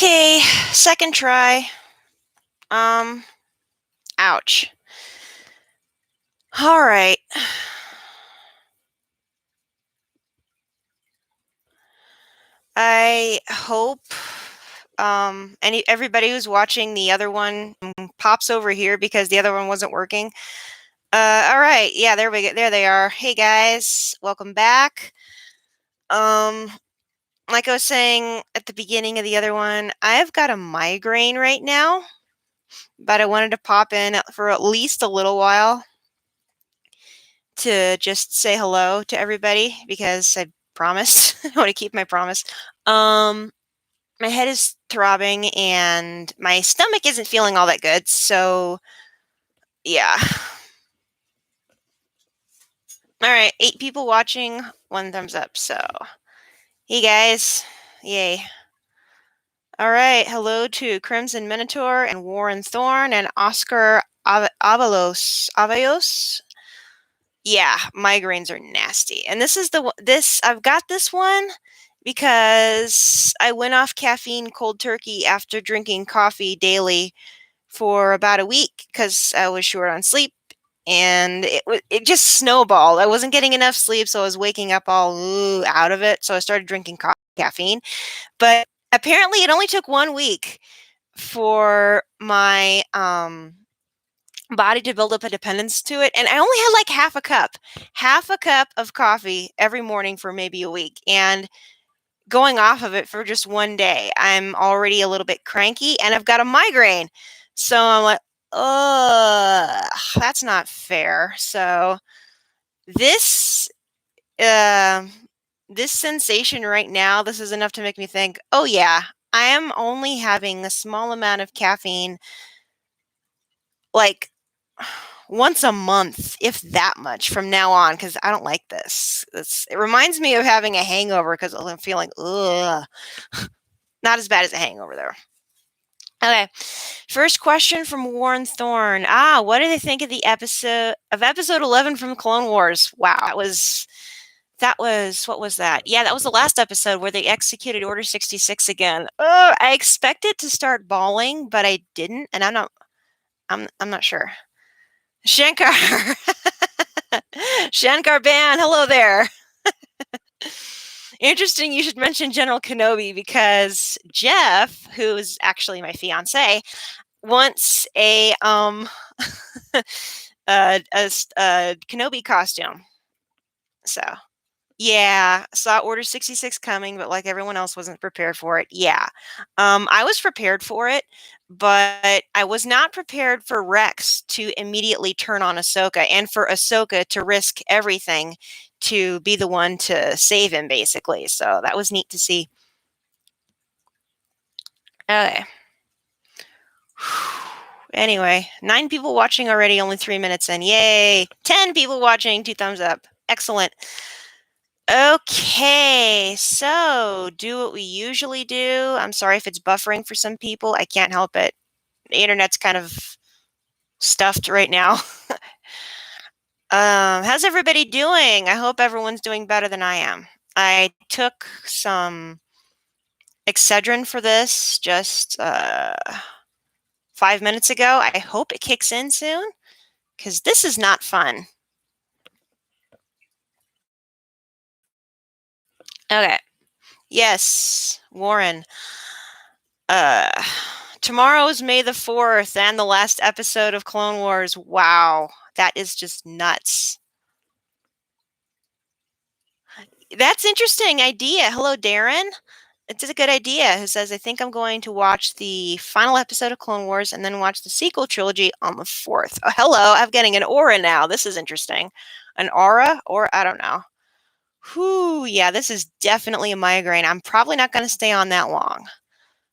Okay, second try. Um, ouch. All right. I hope everybody who's watching the other one pops over here because the other one wasn't working. All right. Yeah, there we go. There they are. Hey guys, welcome back. Um, like I was saying at the beginning of the other one, I've got a migraine right now, but I wanted to pop in for at least a little while to just say hello to everybody because I promised. I want to keep my promise. Um, my head is throbbing and my stomach isn't feeling all that good. So, yeah. All right, 8 people watching, 1 thumbs up. So, hey guys, yay. All right, hello to Crimson Minotaur and Warren Thorne and Oscar Avalos. Yeah, migraines are nasty. And I've got this one because I went off caffeine cold turkey after drinking coffee daily for about a week because I was short on sleep, and it just snowballed. I wasn't getting enough sleep, so I was waking up all out of it. So I started drinking caffeine, but apparently it only took 1 week for my body to build up a dependence to it, and I only had like half a cup of coffee every morning for maybe a week, and going off of it for just 1 day, I'm already a little bit cranky and I've got a migraine. So I'm like, ugh, that's not fair. So this uh, this sensation right now, this is enough to make me think, oh yeah, I am only having a small amount of caffeine, like once a month, if that much, from now on, because I don't like this. It reminds me of having a hangover because I'm feeling, ugh. Not as bad as a hangover, though. Okay. First question from Warren Thorne. What did they think of the episode 11 from Clone Wars? Wow, that was what was that? Yeah, that was the last episode where they executed Order 66 again. I expected to start bawling, but I didn't, and I'm not sure. Shankar. Shankar Ban, hello there. Interesting you should mention General Kenobi because Jeff, who is actually my fiance, wants a a Kenobi costume. So, yeah, saw Order 66 coming, but like everyone else wasn't prepared for it. Yeah. I was prepared for it, but I was not prepared for Rex to immediately turn on Ahsoka and for Ahsoka to risk everything to be the one to save him, basically. So that was neat to see. Okay. Anyway, 9 people watching already, only 3 minutes in. Yay! 10 people watching, 2 thumbs up. Excellent. Okay, so do what we usually do. I'm sorry if it's buffering for some people. I can't help it. The internet's kind of stuffed right now. How's everybody doing? I hope everyone's doing better than I am. I took some Excedrin for this just 5 minutes ago. I hope it kicks in soon because this is not fun. Okay. Yes, Warren. Uh, Tomorrow's May the 4th and the last episode of Clone Wars. Wow, that is just nuts. That's interesting idea. Hello, Darren. It's a good idea. Who says, I think I'm going to watch the final episode of Clone Wars and then watch the sequel trilogy on the 4th. Oh, hello, I'm getting an aura now. This is interesting. An aura? Or I don't know. Whew, yeah, this is definitely a migraine. I'm probably not going to stay on that long.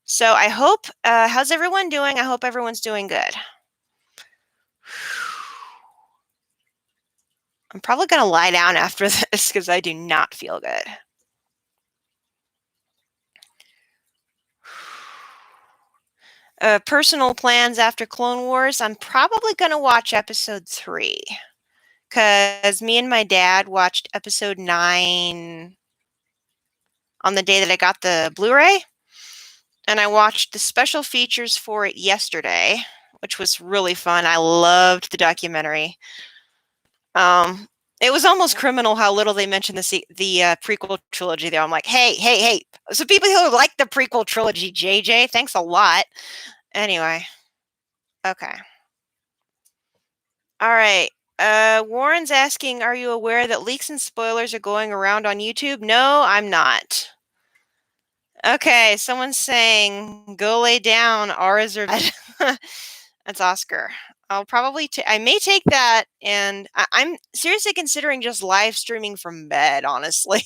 So I hope, how's everyone doing? I hope everyone's doing good. I'm probably going to lie down after this because I do not feel good. Personal plans after Clone Wars. I'm probably going to watch episode 3 because me and my dad watched episode 9 on the day that I got the Blu-ray. and I watched the special features for it yesterday, which was really fun. I loved the documentary. It was almost criminal how little they mentioned the prequel trilogy there. I'm like, hey. So people who like the prequel trilogy, JJ, thanks a lot. Anyway, okay. All right. Warren's asking, are you aware that leaks and spoilers are going around on YouTube? No, I'm not. Okay, someone's saying, go lay down, Aura's are dead. That's Oscar. I may take that, and I'm seriously considering just live streaming from bed, honestly.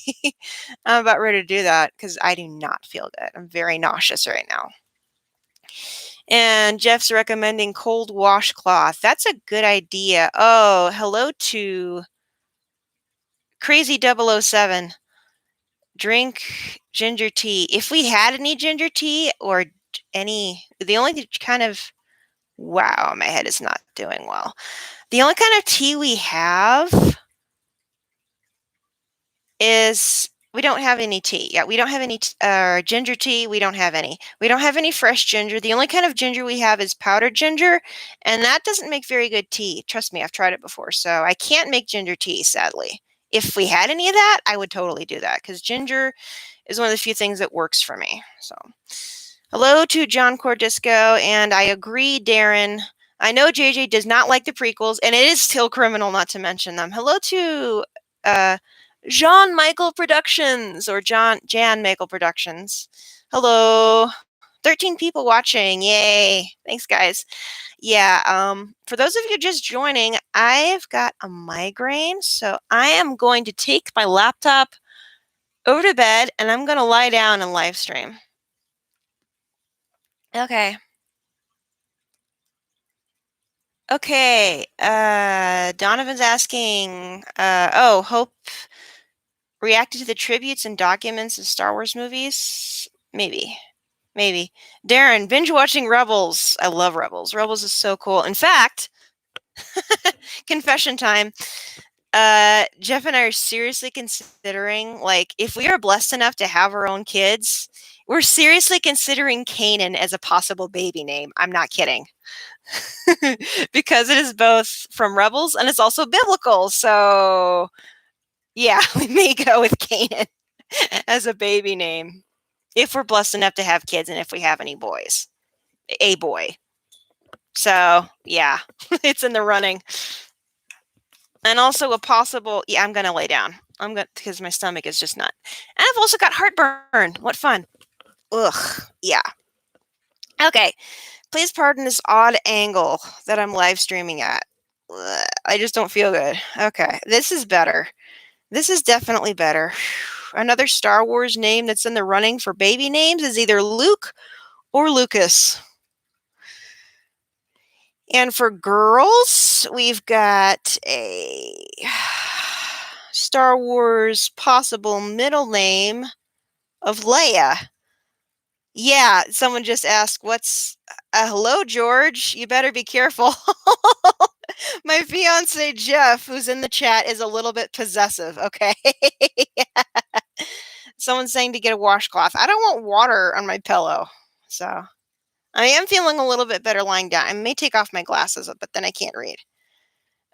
I'm about ready to do that because I do not feel good. I'm very nauseous right now. And Jeff's recommending cold washcloth. That's a good idea. Oh, hello to Crazy 007. Drink ginger tea. If we had any ginger tea or the only kind of, wow, my head is not doing well. The only kind of tea we have is we don't have any tea. Yeah, we don't have any ginger tea. We don't have any. We don't have any fresh ginger. The only kind of ginger we have is powdered ginger, and that doesn't make very good tea. Trust me, I've tried it before, so I can't make ginger tea, sadly. If we had any of that, I would totally do that because ginger is one of the few things that works for me. So, hello to John Cordisco, and I agree, Darren. I know JJ does not like the prequels, and it is still criminal not to mention them. Hello to Jean Michael Productions or Jan Michael Productions. Hello. 13 people watching. Yay. Thanks, guys. Yeah, for those of you just joining, I've got a migraine, so I am going to take my laptop over to bed and I'm going to lie down and live stream. Okay. Okay. Donovan's asking, Hope reacted to the tributes and documents of Star Wars movies? Maybe. Darren, binge watching Rebels. I love Rebels. Rebels is so cool. In fact, confession time. Jeff and I are seriously considering, like, if we are blessed enough to have our own kids, we're seriously considering Kanan as a possible baby name. I'm not kidding. Because it is both from Rebels and it's also biblical. So, yeah, we may go with Kanan as a baby name if we're blessed enough to have kids and if we have any boys. A boy. So, yeah, it's in the running. And also a possible, yeah, I'm going to lay down. Because my stomach is just not. And I've also got heartburn. What fun. Ugh, yeah. Okay, please pardon this odd angle that I'm live streaming at. Ugh, I just don't feel good. Okay, this is better. This is definitely better. Another Star Wars name that's in the running for baby names is either Luke or Lucas. And for girls, we've got a Star Wars possible middle name of Leia. Yeah, someone just asked, what's hello, George? You better be careful. My fiance, Jeff, who's in the chat, is a little bit possessive, okay? Someone's saying to get a washcloth. I don't want water on my pillow. So I am feeling a little bit better lying down. I may take off my glasses, but then I can't read.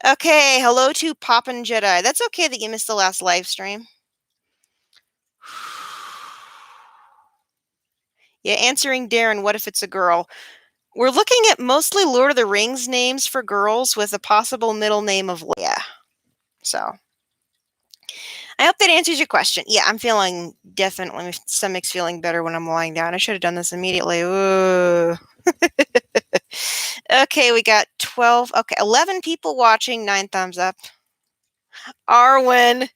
Okay, hello to Poppin' Jedi. That's okay that you missed the last live stream. Yeah, answering Darren, what if it's a girl? We're looking at mostly Lord of the Rings names for girls with a possible middle name of Leia. So I hope that answers your question. Yeah, I'm feeling definitely, my stomach's feeling better when I'm lying down. I should have done this immediately. Ooh. Okay, we got 12. Okay, 11 people watching, 9 thumbs up. Arwen.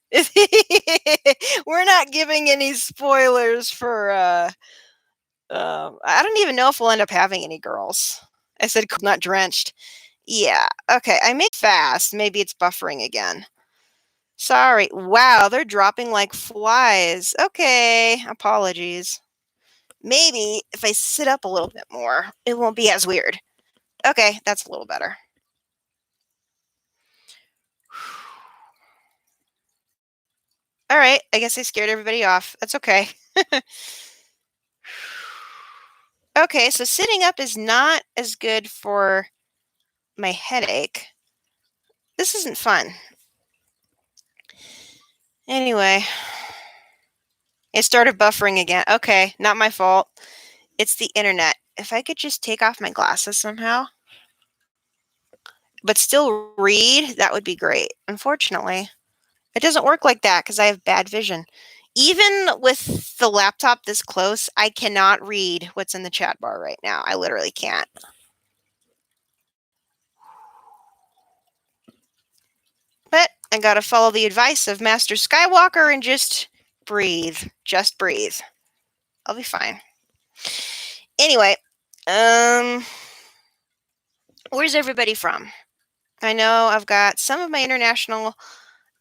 We're not giving any spoilers for I don't even know if we'll end up having any girls. I said not drenched. Yeah. Okay, I make fast. Maybe it's buffering again. Sorry. Wow, they're dropping like flies. Okay, apologies. Maybe if I sit up a little bit more, it won't be as weird. Okay, that's a little better. All right, I guess I scared everybody off. That's okay. Okay, so sitting up is not as good for my headache. This isn't fun. Anyway, it started buffering again. Okay, not my fault. It's the internet. If I could just take off my glasses somehow, but still read, that would be great. Unfortunately, it doesn't work like that because I have bad vision. Even with the laptop this close, I cannot read what's in the chat bar right now. I literally can't. But I gotta follow the advice of Master Skywalker and just breathe. Just breathe. I'll be fine. Anyway, where's everybody from? I know I've got some of my international.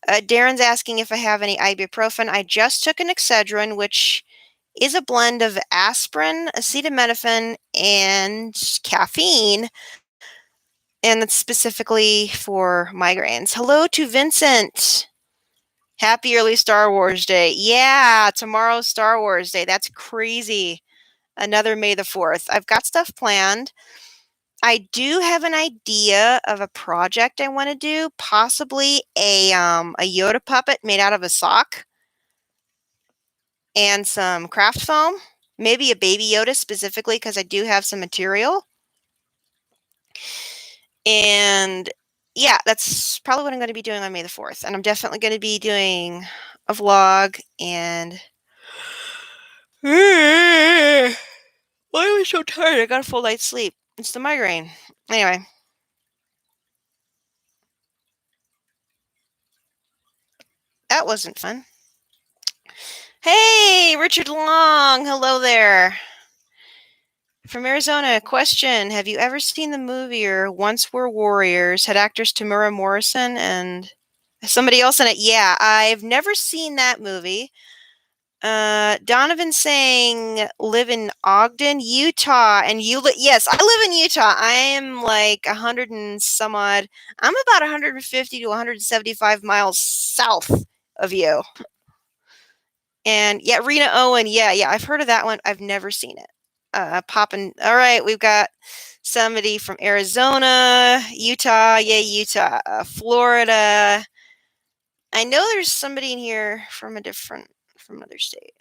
Darren's asking if I have any ibuprofen. I just took an Excedrin, which is a blend of aspirin, acetaminophen, and caffeine, and that's specifically for migraines. Hello to Vincent. Happy early Star Wars Day. Yeah, tomorrow's Star Wars Day. That's crazy. Another May the 4th. I've got stuff planned. I do have an idea of a project I want to do, possibly a Yoda puppet made out of a sock and some craft foam, maybe a baby Yoda specifically because I do have some material. And yeah, that's probably what I'm going to be doing on May the 4th. And I'm definitely going to be doing a vlog and why am I so tired? I got a full night's sleep. It's the migraine. Anyway. That wasn't fun. Hey, Richard Long. Hello there. From Arizona, question. Have you ever seen the movie or Once Were Warriors? Had actors Tamura Morrison and somebody else in it. Yeah, I've never seen that movie. Donovan saying live in Ogden, Utah, and yes, I live in Utah. I am like 100 and some odd. I'm about 150 to 175 miles south of you. And yeah, Rena Owen. Yeah, I've heard of that one. I've never seen it. Popping. All right, we've got somebody from Arizona, Utah. Yeah, Utah, Florida. I know there's somebody in here from another state.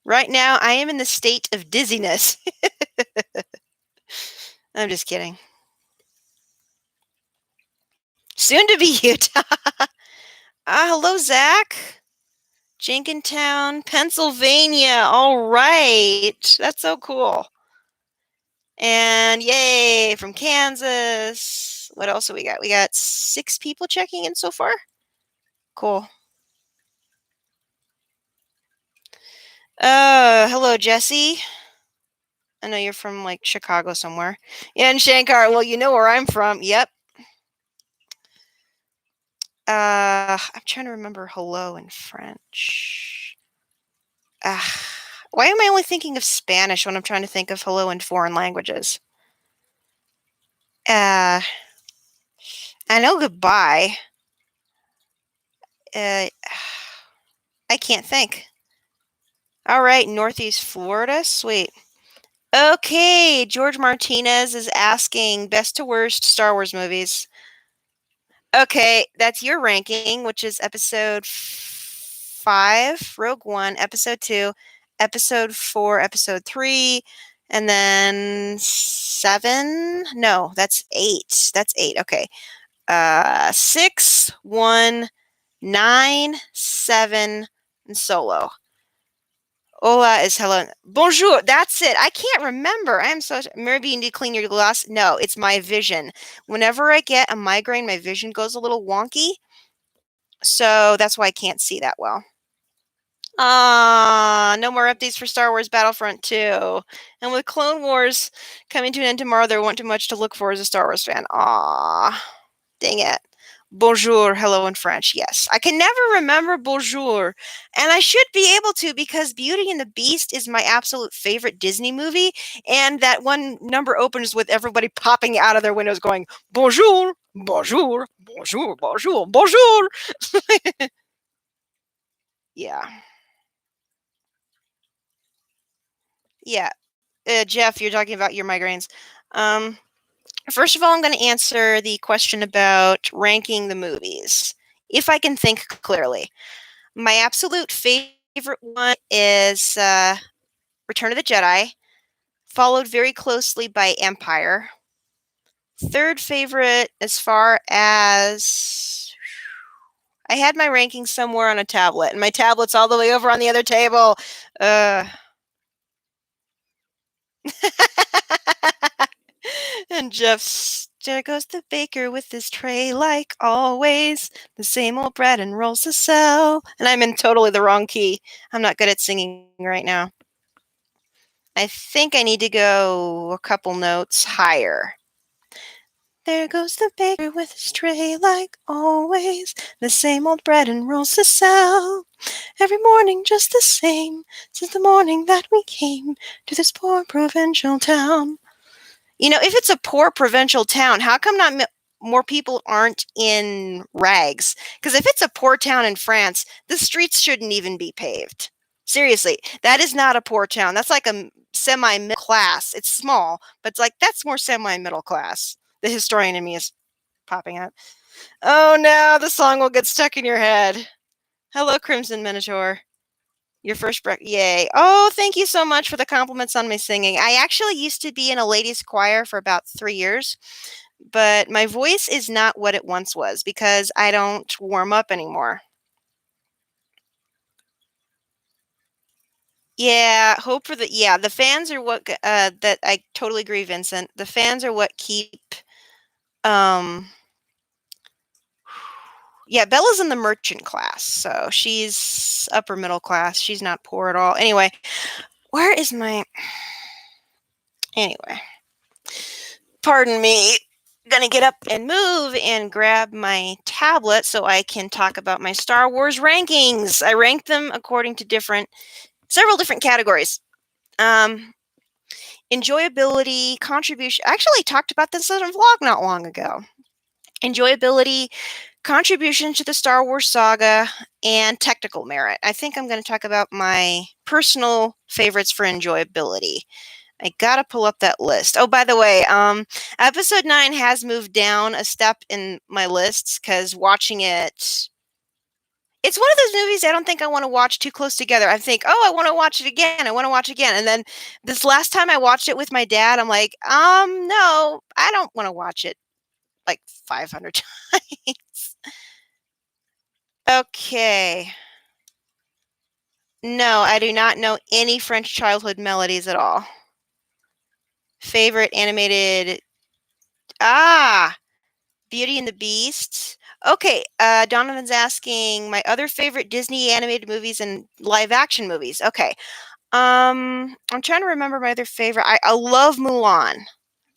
Right now, I am in the state of dizziness. I'm just kidding. Soon to be Utah. Hello, Zach. Jenkintown, Pennsylvania. All right. That's so cool. And yay, from Kansas. What else do we got? We got 6 people checking in so far. Cool. Hello, Jesse. I know you're from like Chicago somewhere. Yeah, and Shankar. Well, you know where I'm from. Yep. I'm trying to remember hello in French. Why am I only thinking of Spanish when I'm trying to think of hello in foreign languages? I know goodbye. I can't think. All right, Northeast Florida. Sweet. Okay, George Martinez is asking best to worst Star Wars movies. Okay, that's your ranking, which is episode 5, Rogue One, episode 2, episode 4, episode 3, and then 7. No, that's 8. That's 8. Okay. 6, 1, 9, 7, and Solo. Hola is hello. Bonjour. That's it. I can't remember. I'm so maybe you need to clean your glass. No, it's my vision. Whenever I get a migraine, my vision goes a little wonky. So that's why I can't see that well. No more updates for Star Wars Battlefront 2. And with Clone Wars coming to an end tomorrow, there won't be much to look for as a Star Wars fan. Dang it. Bonjour, hello in French. Yes. I can never remember bonjour. And I should be able to because Beauty and the Beast is my absolute favorite Disney movie. And that one number opens with everybody popping out of their windows going, bonjour, bonjour, bonjour, bonjour, bonjour. Yeah. Yeah. Jeff, you're talking about your migraines. Um, First of all, I'm going to answer the question about ranking the movies, if I can think clearly. My absolute favorite one is Return of the Jedi, followed very closely by Empire. Third favorite, as far as I had my rankings somewhere on a tablet, and my tablet's all the way over on the other table. And Jeff's there goes the baker with his tray, like always. The same old bread and rolls to sell. And I'm in totally the wrong key. I'm not good at singing right now. I think I need to go a couple notes higher. There goes the baker with his tray, like always. The same old bread and rolls to sell. Every morning just the same, since the morning that we came to this poor provincial town. You know, if it's a poor provincial town, how come not more people aren't in rags? Because if it's a poor town in France, the streets shouldn't even be paved. Seriously, that is not a poor town. That's like a semi-middle class. It's small, but it's like that's more semi-middle class. The historian in me is popping out. Oh no, the song will get stuck in your head. Hello, Crimson Minotaur. Your first yay. Oh, thank you so much for the compliments on my singing. I actually used to be in a ladies' choir for about 3 years, but my voice is not what it once was because I don't warm up anymore. Yeah, hope for the fans are what that I totally agree, Vincent. The fans are what keep um yeah, Bella's in the merchant class, so she's upper middle class. She's not poor at all. Anyway, where is my anyway? Pardon me. Gonna get up and move and grab my tablet so I can talk about my Star Wars rankings. I ranked them according to several different categories. Um, Enjoyability, contribution. I actually talked about this in a vlog not long ago. Enjoyability, contribution to the Star Wars saga, and technical merit. I think I'm going to talk about my personal favorites for enjoyability. I gotta pull up that list. Oh, by the way, episode 9 has moved down a step in my lists because watching it, it's one of those movies I don't think I want to watch too close together. I think, oh, I want to watch it again. I want to watch it again. And then this last time I watched it with my dad, I'm like, no, I don't want to watch it like 500 times. Okay. No, I do not know any French childhood melodies at all. Favorite animated. Ah, Beauty and the Beast. Okay, Donovan's asking my other favorite Disney animated movies and live action movies. Okay. I'm trying to remember my other favorite. I love Mulan.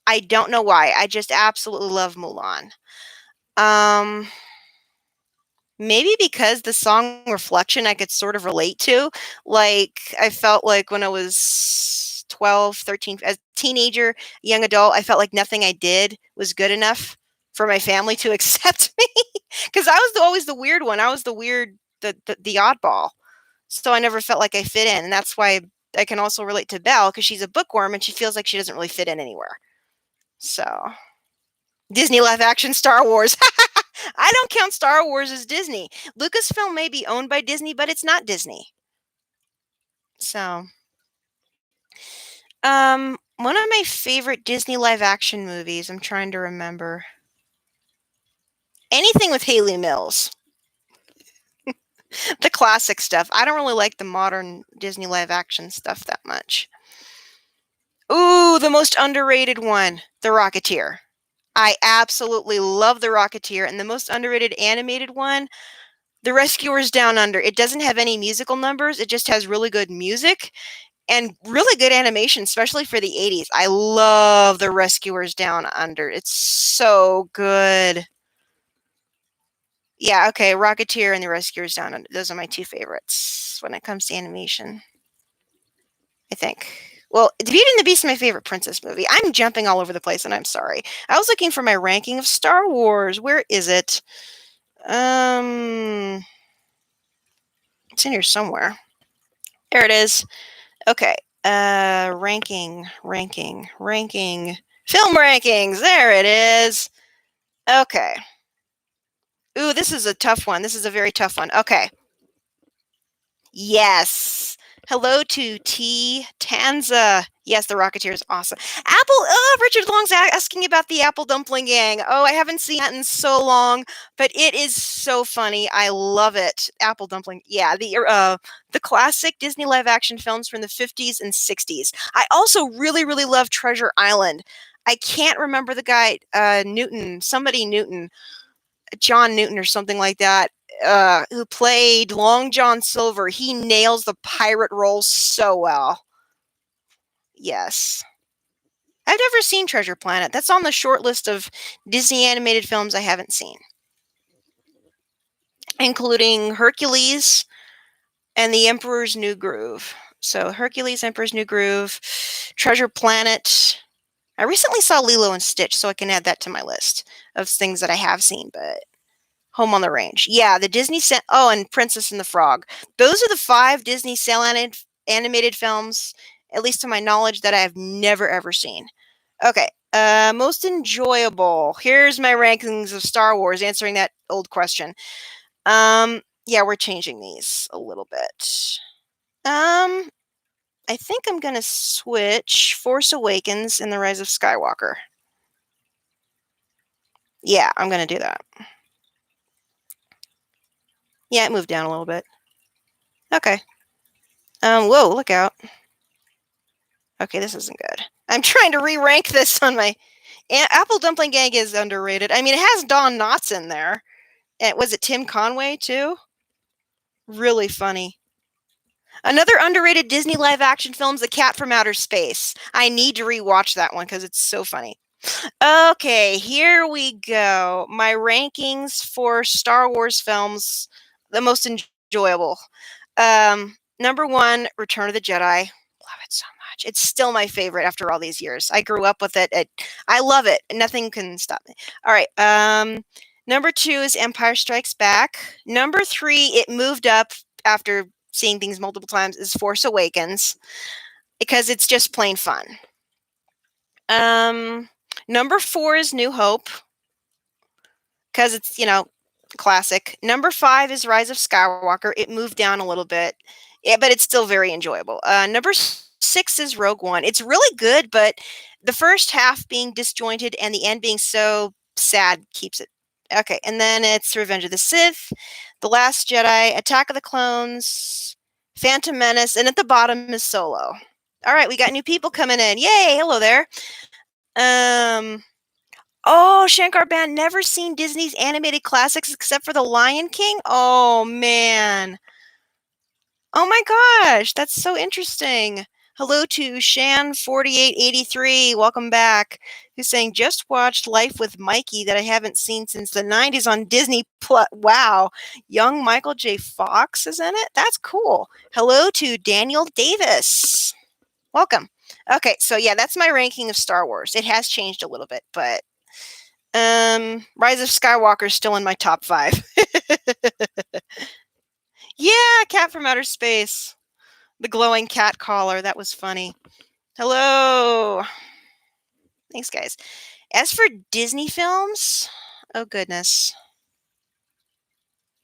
I don't know why. I just absolutely love Mulan. Um, Maybe because the song Reflection I could sort of relate to. Like, I felt like when I was 12, 13, as a teenager, young adult, I felt like nothing I did was good enough for my family to accept me. Because I was always the weird one. I was the weird, the oddball. So I never felt like I fit in. And that's why I can also relate to Belle because she's a bookworm and she feels like she doesn't really fit in anywhere. So Disney live action Star Wars. I don't count Star Wars as Disney. Lucasfilm may be owned by Disney, but it's not Disney. So, one of my favorite Disney live action movies, I'm trying to remember. Anything with Haley Mills. The classic stuff. I don't really like the modern Disney live action stuff that much. Ooh, the most underrated one, The Rocketeer. I absolutely love The Rocketeer, and the most underrated animated one, The Rescuers Down Under. It doesn't have any musical numbers. It just has really good music and really good animation, especially for the 80s. I love The Rescuers Down Under. It's so good. Yeah, okay, Rocketeer and The Rescuers Down Under. Those are my two favorites when it comes to animation, I think. Well, Beauty and the Beast is my favorite princess movie. I'm jumping all over the place, and I'm sorry. I was looking for my ranking of Star Wars. Where is it? It's in here somewhere. There it is. Okay. Ranking. Film rankings. There it is. Okay. Ooh, this is a tough one. This is a very tough one. Okay. Yes. Hello to T. Tanza. Yes, the Rocketeer is awesome. Apple. Oh, Richard Long's asking about the Apple Dumpling Gang. Oh, I haven't seen that in so long, but it is so funny. I love it. Apple Dumpling. Yeah, the classic Disney live action films from the 50s and 60s. I also really, really love Treasure Island. I can't remember the guy, Newton, somebody Newton, John Newton or something like that, who played Long John Silver. He nails the pirate role so well. Yes. I've never seen Treasure Planet. That's on the short list of Disney animated films I haven't seen, including Hercules and The Emperor's New Groove. So Hercules, Emperor's New Groove, Treasure Planet. I recently saw Lilo and Stitch, so I can add that to my list of things that I have seen, but Home on the Range. Yeah, the Disney and Princess and the Frog. Those are the 5 Disney cel animated films, at least to my knowledge, that I have never ever seen. Okay. Most enjoyable. Here's my rankings of Star Wars, answering that old question. Yeah, we're changing these a little bit. I think I'm gonna switch Force Awakens and The Rise of Skywalker. Yeah, I'm gonna do that. Yeah, it moved down a little bit. Okay. Whoa, look out. Okay, this isn't good. I'm trying to re-rank this on my... Apple Dumpling Gang is underrated. I mean, it has Don Knotts in there. And was it Tim Conway, too? Really funny. Another underrated Disney live-action film is The Cat from Outer Space. I need to rewatch that one because it's so funny. Okay, here we go. My rankings for Star Wars films, the most enjoyable. Number 1, Return of the Jedi. Love it so much. It's still my favorite after all these years. I grew up with it. I love it. Nothing can stop me. All right. Number 2 is Empire Strikes Back. Number 3, it moved up after seeing things multiple times, is Force Awakens because it's just plain fun. Number 4 is New Hope because it's, classic. Number 5 is Rise of Skywalker. It moved down a little bit, but it's still very enjoyable. Number 6 is Rogue One. It's really good, but the first half being disjointed and the end being so sad keeps it. Okay, and then it's Revenge of the Sith, The Last Jedi, Attack of the Clones, Phantom Menace, and at the bottom is Solo. All right, we got new people coming in. Yay, hello there. Oh, Shankar Band, never seen Disney's animated classics except for The Lion King? Oh, man. Oh my gosh, that's so interesting. Hello to Shan4883, welcome back, who's saying, just watched Life with Mikey that I haven't seen since the 90s on Disney+. Wow, young Michael J. Fox is in it? That's cool. Hello to Daniel Davis. Welcome. Okay, so yeah, that's my ranking of Star Wars. It has changed a little bit, but Rise of Skywalker is still in my top 5. Yeah, Cat from Outer Space. The glowing cat collar. That was funny. Hello. Thanks, guys. As for Disney films, oh goodness.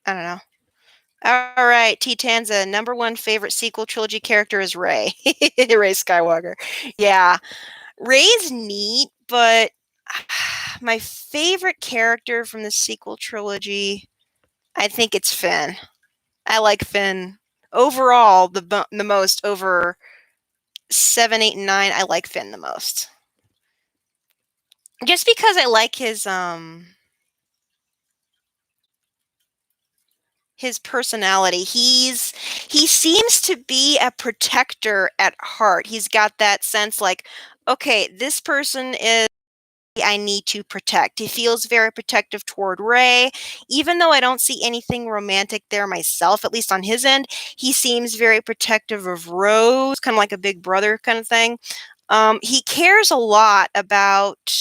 I don't know. All right, T. Tanza, number 1 favorite sequel trilogy character is Rey. Rey Skywalker. Yeah. Rey's neat, but my favorite character from the sequel trilogy, I think it's Finn. I like Finn. Overall, the most over 7, 8, and 9, I like Finn the most. Just because I like his personality. He seems to be a protector at heart. He's got that sense like, okay, this person is I need to protect. He feels very protective toward Rey. Even though I don't see anything romantic there myself, at least on his end, he seems very protective of Rose, kind of like a big brother kind of thing. He cares a lot about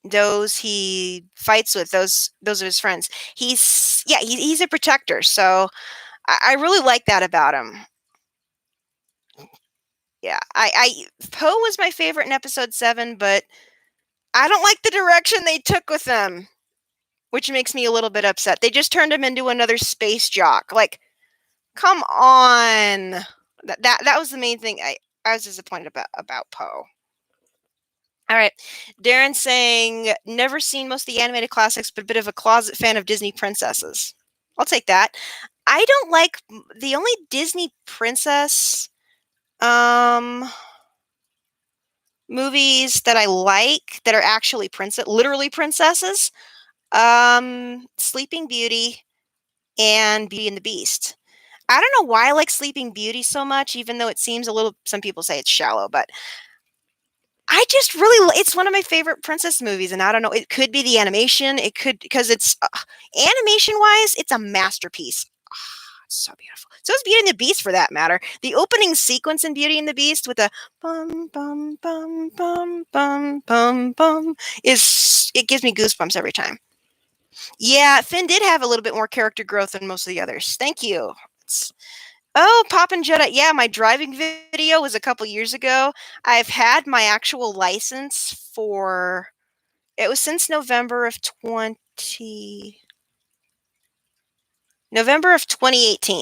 those he fights with, those of his friends. He's a protector, so I really like that about him. Yeah, I Poe was my favorite in episode 7, but I don't like the direction they took with him, which makes me a little bit upset. They just turned him into another space jock. Like, come on. That was the main thing I was disappointed about Poe. All right. Darren saying, never seen most of the animated classics, but a bit of a closet fan of Disney princesses. I'll take that. I don't like the only Disney princess movies that I like that are actually literally princesses. Sleeping Beauty and Beauty and the Beast. I don't know why I like Sleeping Beauty so much, even though it seems a little, some people say it's shallow, but I just really, it's one of my favorite princess movies, and I don't know, it could be the animation, it could, because it's, animation-wise, it's a masterpiece. It's so beautiful. So is Beauty and the Beast, for that matter. The opening sequence in Beauty and the Beast with the bum, bum, bum, bum, bum, bum, bum, it gives me goosebumps every time. Yeah, Finn did have a little bit more character growth than most of the others. Thank you. Oh, Poppin' Jedi. Yeah, my driving video was a couple years ago. I've had my actual license for, it was since November of 2018.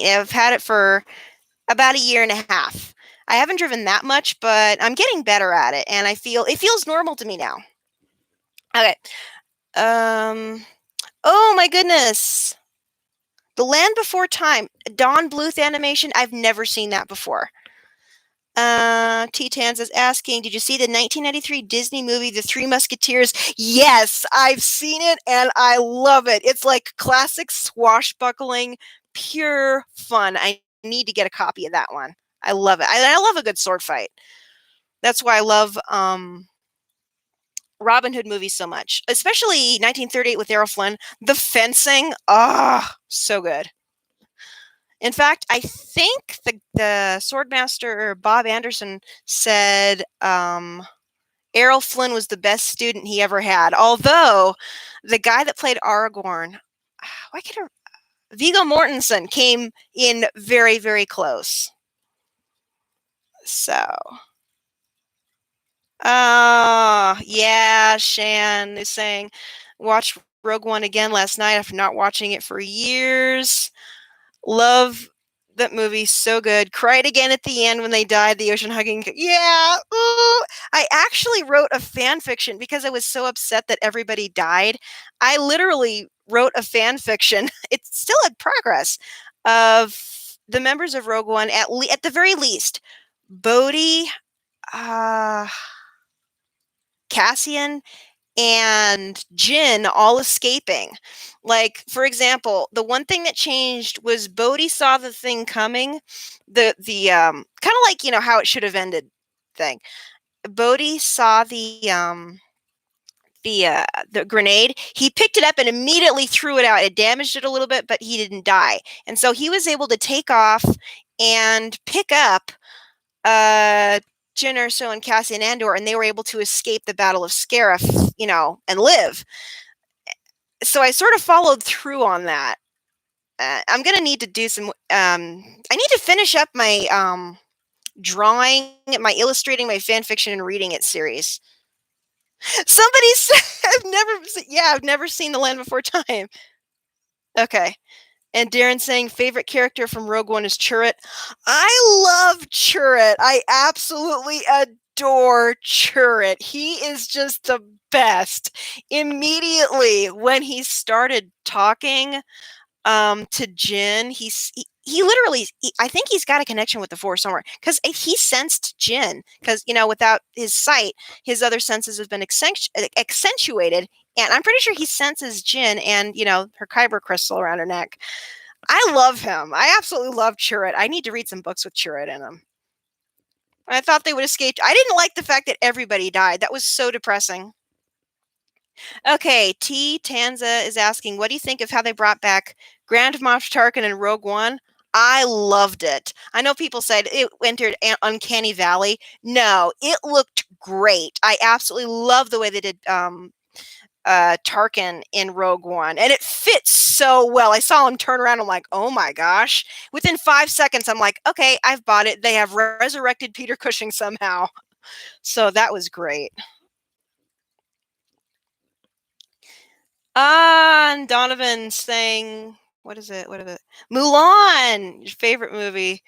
I've had it for about a year and a half. I haven't driven that much, but I'm getting better at it, and it feels normal to me now. Okay. Oh my goodness. The Land Before Time, Don Bluth animation. I've never seen that before. T Tans is asking, did you see the 1993 Disney movie, The Three Musketeers? Yes, I've seen it and I love it. It's like classic swashbuckling, pure fun. I need to get a copy of that one. I love it. I love a good sword fight. That's why I love Robin Hood movies so much, especially 1938 with Errol Flynn. The fencing, so good. In fact, I think the swordmaster Bob Anderson said Errol Flynn was the best student he ever had. Although the guy that played Aragorn, why can't Viggo Mortensen came in very, very close. So, yeah, Shan is saying, watched Rogue One again last night after not watching it for years. Love that movie, so good. Cried again at the end when they died, the ocean hugging. Yeah. Ooh. I actually wrote a fan fiction because I was so upset that everybody died. I literally wrote a fan fiction. It's still in progress of the members of Rogue One, at the very least, Bodhi, Cassian, and Jin all escaping. Like, for example, the one thing that changed was Bodhi saw the thing coming, the kind of like, how it should have ended thing. Bodhi saw the grenade. He picked it up and immediately threw it out. It damaged it a little bit, but he didn't die. And so he was able to take off and pick up Jyn Erso and Cassian Andor, and they were able to escape the Battle of Scarif, and live. So I sort of followed through on that. I'm going to need to do some, I need to finish up my drawing, my illustrating my fan fiction and reading it series. Somebody said, I've never seen The Land Before Time. Okay. And Darren saying favorite character from Rogue One is Chirrut. I love Chirrut. I absolutely adore Chirrut. He is just the best. Immediately when he started talking to Jyn, he literally, I think he's got a connection with the Force somewhere, because he sensed Jyn, because without his sight, his other senses have been accentuated, and I'm pretty sure he senses Jyn and her kyber crystal around her neck. I love him. I absolutely love Chirrut. I need to read some books with Chirrut in them. I thought they would escape. I didn't like the fact that everybody died. That was so depressing. Okay, T. Tanza is asking, what do you think of how they brought back Grand Moff Tarkin in Rogue One? I loved it. I know people said it entered Uncanny Valley. No, it looked great. I absolutely love the way they did Tarkin in Rogue One, and it fits so well. I saw him turn around. I'm like, oh my gosh! Within 5 seconds, I'm like, okay, I've bought it. They have resurrected Peter Cushing somehow, so that was great. And Donovan saying, what is it? What is it? Mulan, your favorite movie.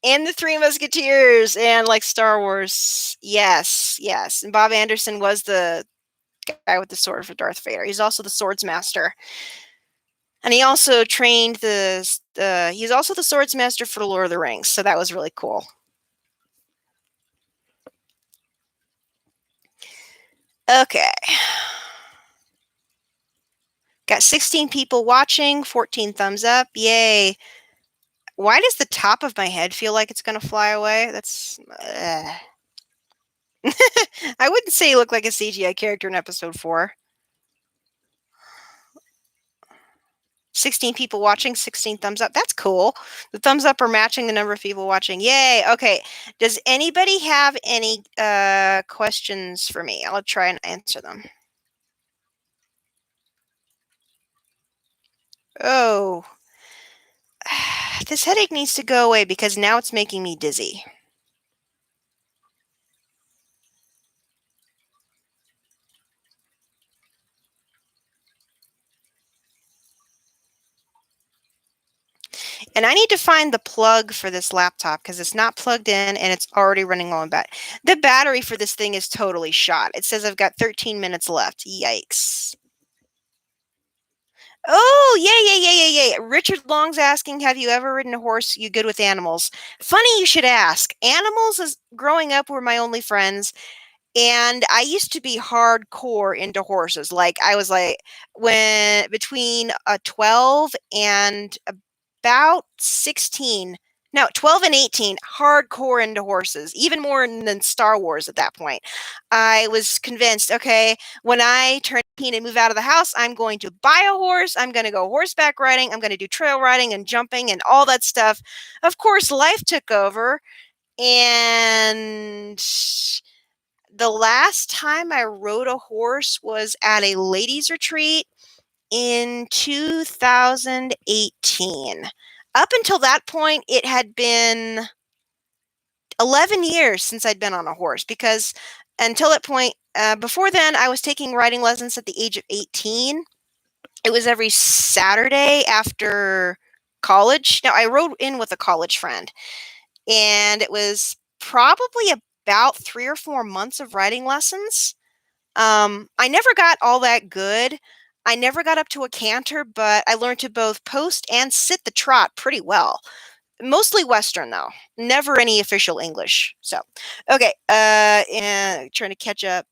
And the Three Musketeers and like Star Wars. Yes, yes. And Bob Anderson was the guy with the sword for Darth Vader. He's also the swords master. And he also trained he's also the swords master for the Lord of the Rings. So that was really cool. Okay. Got 16 people watching, 14 thumbs up. Yay. Why does the top of my head feel like it's going to fly away? That's... I wouldn't say you look like a CGI character in episode 4. 16 people watching, 16 thumbs up. That's cool. The thumbs up are matching the number of people watching. Yay. Okay. Does anybody have any questions for me? I'll try and answer them. Oh. This headache needs to go away because now it's making me dizzy. And I need to find the plug for this laptop because it's not plugged in and it's already running low on battery. The battery for this thing is totally shot. It says I've got 13 minutes left. Yikes. Oh, yeah. Richard Long's asking, have you ever ridden a horse? You good with animals? Funny you should ask. Animals, as growing up, were my only friends. And I used to be hardcore into horses. Like I was like when between 12 and about 16. No, 12 and 18, hardcore into horses, even more than Star Wars at that point. I was convinced, okay, when I turn 18 and move out of the house, I'm going to buy a horse. I'm going to go horseback riding. I'm going to do trail riding and jumping and all that stuff. Of course, life took over. And the last time I rode a horse was at a ladies' retreat in 2018. Up until that point, it had been 11 years since I'd been on a horse because until that point, before then, I was taking riding lessons at the age of 18. It was every Saturday after college. Now, I rode in with a college friend, and it was probably about 3 or 4 months of riding lessons. I never got all that good. I never got up to a canter, but I learned to both post and sit the trot pretty well. Mostly Western though, never any official English. So, okay, and trying to catch up.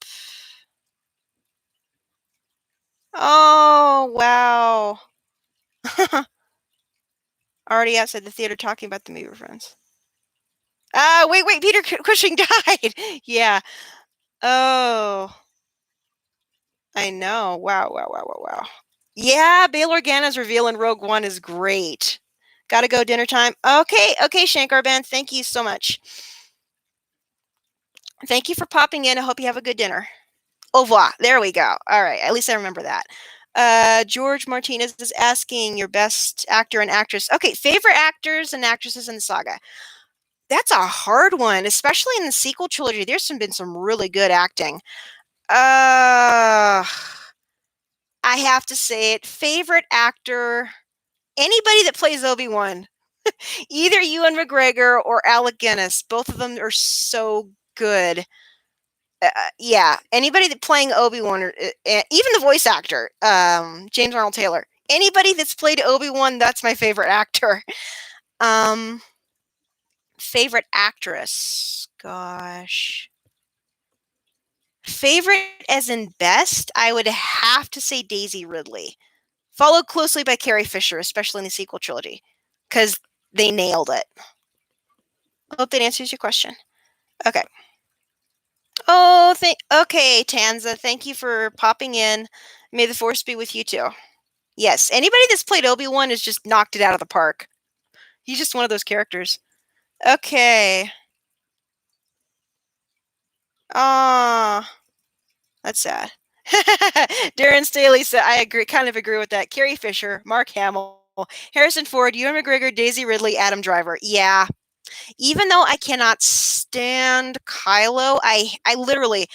Oh wow! Already outside the theater talking about the movie friends. Wait, Peter Cushing died. Yeah. Oh, I know. Wow. Yeah, Bail Organa's reveal in Rogue One is great. Gotta go, dinner time. Okay, Shankar Band, thank you so much. Thank you for popping in. I hope you have a good dinner. Au revoir. There we go. All right, at least I remember that. George Martinez is asking your best actor and actress. Okay, favorite actors and actresses in the saga. That's a hard one, especially in the sequel trilogy. There's been some really good acting. I have to say it. Favorite actor, anybody that plays Obi-Wan. Either Ewan McGregor or Alec Guinness. Both of them are so good. Yeah, anybody that playing Obi-Wan, or even the voice actor, James Arnold Taylor. Anybody that's played Obi-Wan, that's my favorite actor. Favorite actress, gosh. Favorite as in best, I would have to say Daisy Ridley. Followed closely by Carrie Fisher, especially in the sequel trilogy, because they nailed it. I hope that answers your question. Okay. Oh, okay, Tanza. Thank you for popping in. May the force be with you too. Yes, anybody that's played Obi-Wan has just knocked it out of the park. He's just one of those characters. Okay. Ah, that's sad. Darren Staley said, I kind of agree with that. Carrie Fisher, Mark Hamill, Harrison Ford, Ewan McGregor, Daisy Ridley, Adam Driver. Yeah. Even though I cannot stand Kylo, I literally,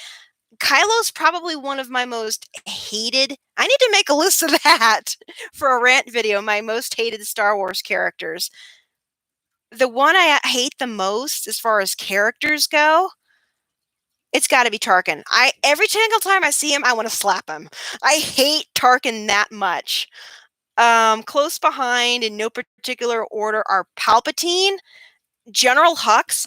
Kylo's probably one of my most hated. I need to make a list of that for a rant video, my most hated Star Wars characters. The one I hate the most as far as characters go, it's got to be Tarkin. Every single time I see him, I want to slap him. I hate Tarkin that much. Close behind, in no particular order, are Palpatine, General Hux.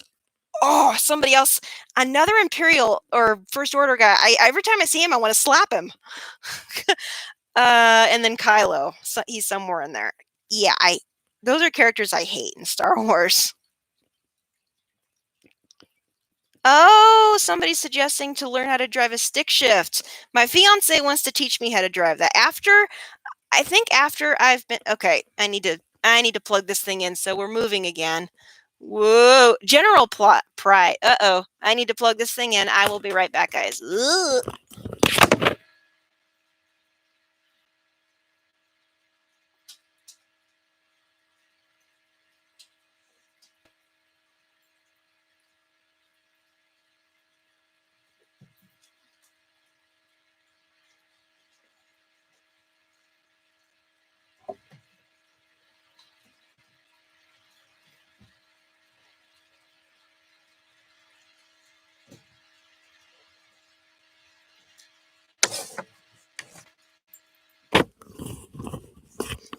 Oh, somebody else, another Imperial or First Order guy. Every time I see him, I want to slap him. And then Kylo. So he's somewhere in there. Yeah, those are characters I hate in Star Wars. Oh, somebody's suggesting to learn how to drive a stick shift. My fiance wants to teach me how to drive that. I think after I've been okay, I need to plug this thing in. So we're moving again. Whoa, General Plot Pride. Uh-oh. I need to plug this thing in. I will be right back, guys. Ugh.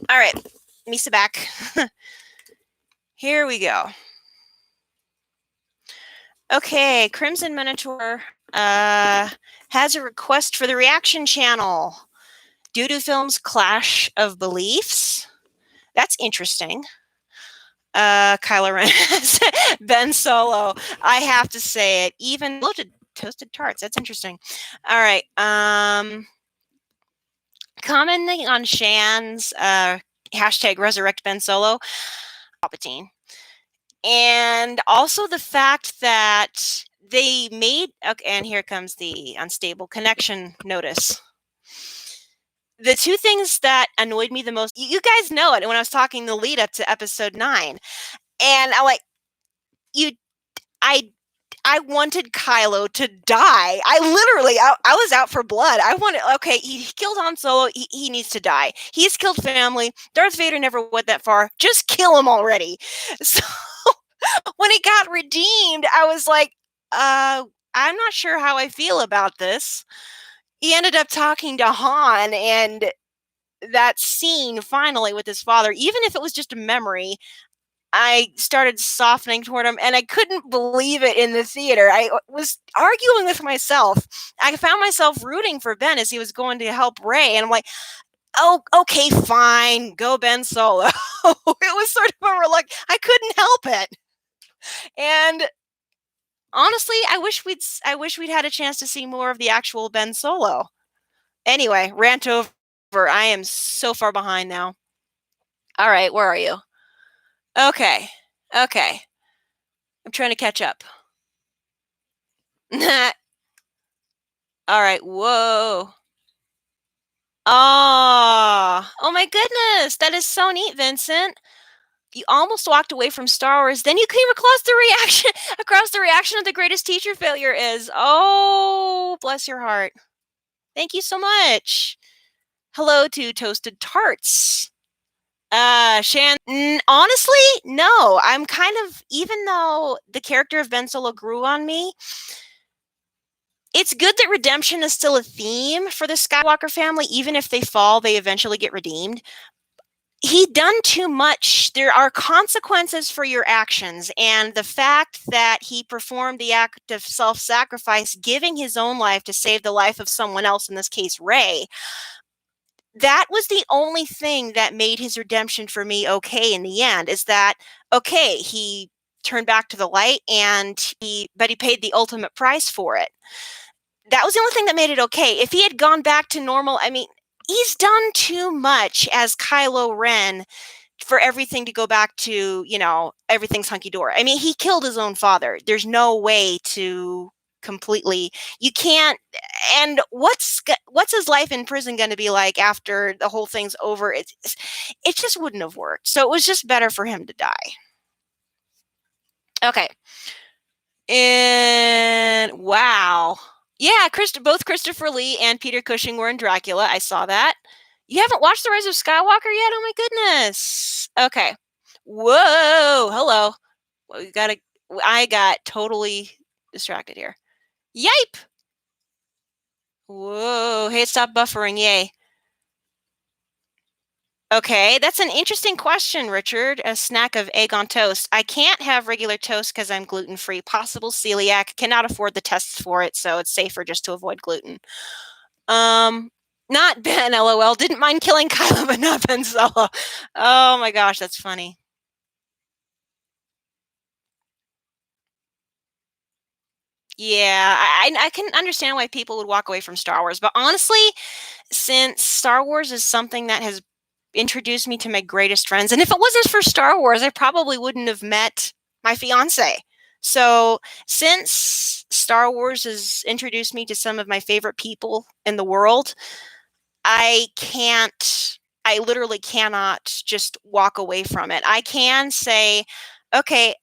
All right, Misa back. Here we go. Okay, Crimson Minotaur has a request for the reaction channel due to film's clash of beliefs. That's interesting. Kylo Ren, Ben Solo. I have to say it. Even toasted tarts. That's interesting. All right. Commenting on Shan's hashtag resurrect Ben Solo, Palpatine. And also the fact that they made, okay, and here comes the unstable connection notice. The two things that annoyed me the most, you guys know it when I was talking the lead up to episode 9. And I I wanted Kylo to die. I was out for blood. I wanted, okay, he killed Han Solo. He needs to die. He's killed family. Darth Vader never went that far. Just kill him already. So when he got redeemed, I was like, I'm not sure how I feel about this. He ended up talking to Han, and that scene finally with his father, even if it was just a memory, I started softening toward him, and I couldn't believe it in the theater. I was arguing with myself. I found myself rooting for Ben as he was going to help Rey, and I'm like, oh, okay, fine, go Ben Solo. It was sort of a reluctance. I couldn't help it. And honestly, I wish we'd had a chance to see more of the actual Ben Solo. Anyway, rant over. I am so far behind now. All right, where are you? Okay. I'm trying to catch up. All right, whoa. Oh my goodness. That is so neat, Vincent. You almost walked away from Star Wars. Then you came across the reaction of the greatest teacher failure is. Oh, bless your heart. Thank you so much. Hello to Toasted Tarts. Shan, honestly, no. I'm kind of, even though the character of Ben Solo grew on me, it's good that redemption is still a theme for the Skywalker family. Even if they fall, they eventually get redeemed. He'd done too much. There are consequences for your actions. And the fact that he performed the act of self-sacrifice, giving his own life to save the life of someone else, in this case, Rey, that was the only thing that made his redemption for me okay in the end, is that, okay, he turned back to the light, but he paid the ultimate price for it. That was the only thing that made it okay. If he had gone back to normal, I mean, he's done too much as Kylo Ren for everything to go back to, everything's hunky-dory. I mean, he killed his own father. There's no way to completely. You can't. And what's his life in prison going to be like after the whole thing's over? It just wouldn't have worked. So it was just better for him to die. Okay. And wow. Yeah, both Christopher Lee and Peter Cushing were in Dracula. I saw that. You haven't watched The Rise of Skywalker yet? Oh my goodness. Okay. Whoa. Hello. I got totally distracted here. Yipe. Whoa. Hey, stop buffering. Yay. Okay, that's an interesting question, Richard. A snack of egg on toast. I can't have regular toast because I'm gluten-free. Possible celiac. Cannot afford the tests for it, so it's safer just to avoid gluten. Not Ben, LOL. Didn't mind killing Kyla, but not Ben Solo. Oh my gosh, that's funny. Yeah, I can understand why people would walk away from Star Wars, but honestly, since Star Wars is something that has introduced me to my greatest friends, and if it wasn't for Star Wars, I probably wouldn't have met my fiance. So, since Star Wars has introduced me to some of my favorite people in the world, I literally cannot just walk away from it. I can say, okay,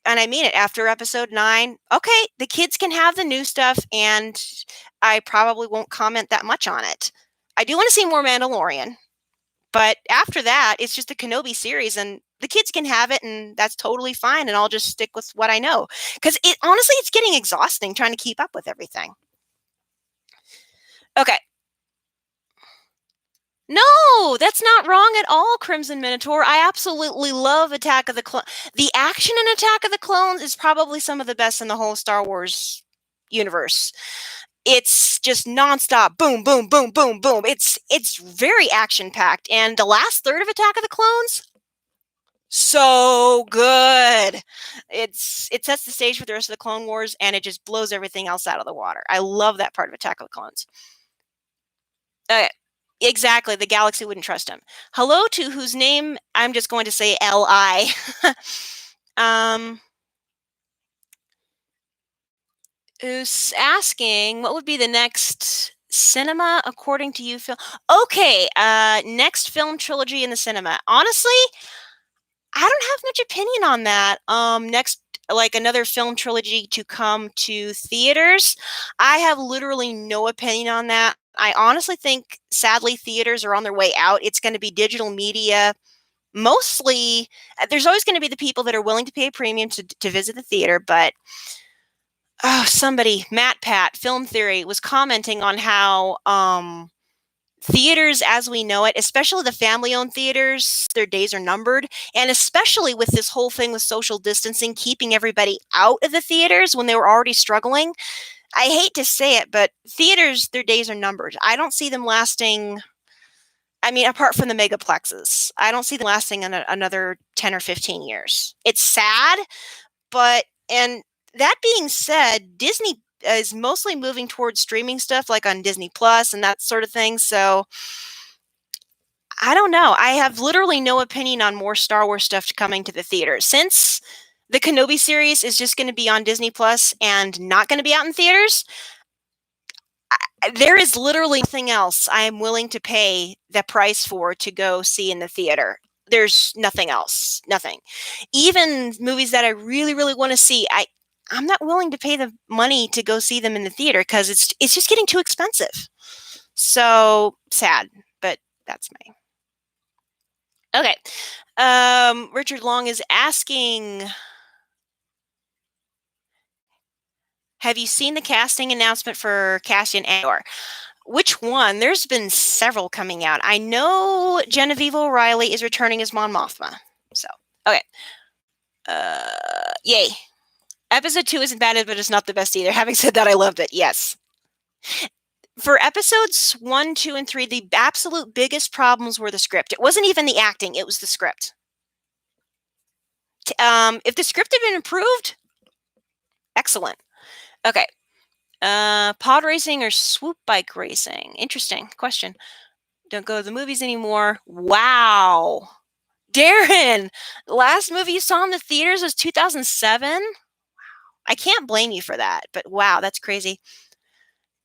and I mean it, after episode 9, okay, the kids can have the new stuff, and I probably won't comment that much on it. I do want to see more Mandalorian, but after that, it's just the Kenobi series, and the kids can have it, and that's totally fine, and I'll just stick with what I know. Because honestly, it's getting exhausting trying to keep up with everything. Okay. No, that's not wrong at all, Crimson Minotaur. I absolutely love Attack of the Clones. The action in Attack of the Clones is probably some of the best in the whole Star Wars universe. It's just nonstop, boom, boom, boom, boom, boom. It's very action packed, and the last third of Attack of the Clones, so good. It sets the stage for the rest of the Clone Wars, and it just blows everything else out of the water. I love that part of Attack of the Clones. Exactly, the galaxy wouldn't trust him. Hello to whose name I'm just going to say L.I. Who's asking what would be the next cinema according to you film? Okay, next film trilogy in the cinema. Honestly, I don't have much opinion on that. Next, like another film trilogy to come to theaters. I have literally no opinion on that. I honestly think, sadly, theaters are on their way out. It's going to be digital media. Mostly, there's always going to be the people that are willing to pay a premium to visit the theater, but somebody, Matt Pat, Film Theory, was commenting on how theaters as we know it, especially the family-owned theaters, their days are numbered, and especially with this whole thing with social distancing, keeping everybody out of the theaters when they were already struggling. I hate to say it, but theaters, their days are numbered. I don't see them lasting. I mean, apart from the megaplexes, I don't see them lasting another 10 or 15 years. It's sad, but, and that being said, Disney is mostly moving towards streaming stuff like on Disney Plus and that sort of thing. So I don't know. I have literally no opinion on more Star Wars stuff coming to the theater. Since the Kenobi series is just going to be on Disney Plus and not going to be out in theaters, there is literally nothing else I am willing to pay the price for to go see in the theater. There's nothing else. Nothing. Even movies that I really, really want to see, I'm not willing to pay the money to go see them in the theater because it's just getting too expensive. So sad, but that's me. Okay. Richard Long is asking, have you seen the casting announcement for Cassian Andor? Which one? There's been several coming out. I know Genevieve O'Reilly is returning as Mon Mothma. So, okay. Yay. Episode 2 isn't bad, but it's not the best either. Having said that, I loved it. Yes. For episodes 1, 2, and 3, the absolute biggest problems were the script. It wasn't even the acting, it was the script. If the script had been improved, excellent. Okay. Pod racing or swoop bike racing? Interesting question. Don't go to the movies anymore. Wow. Darren, last movie you saw in the theaters was 2007? Wow. I can't blame you for that, but wow, that's crazy.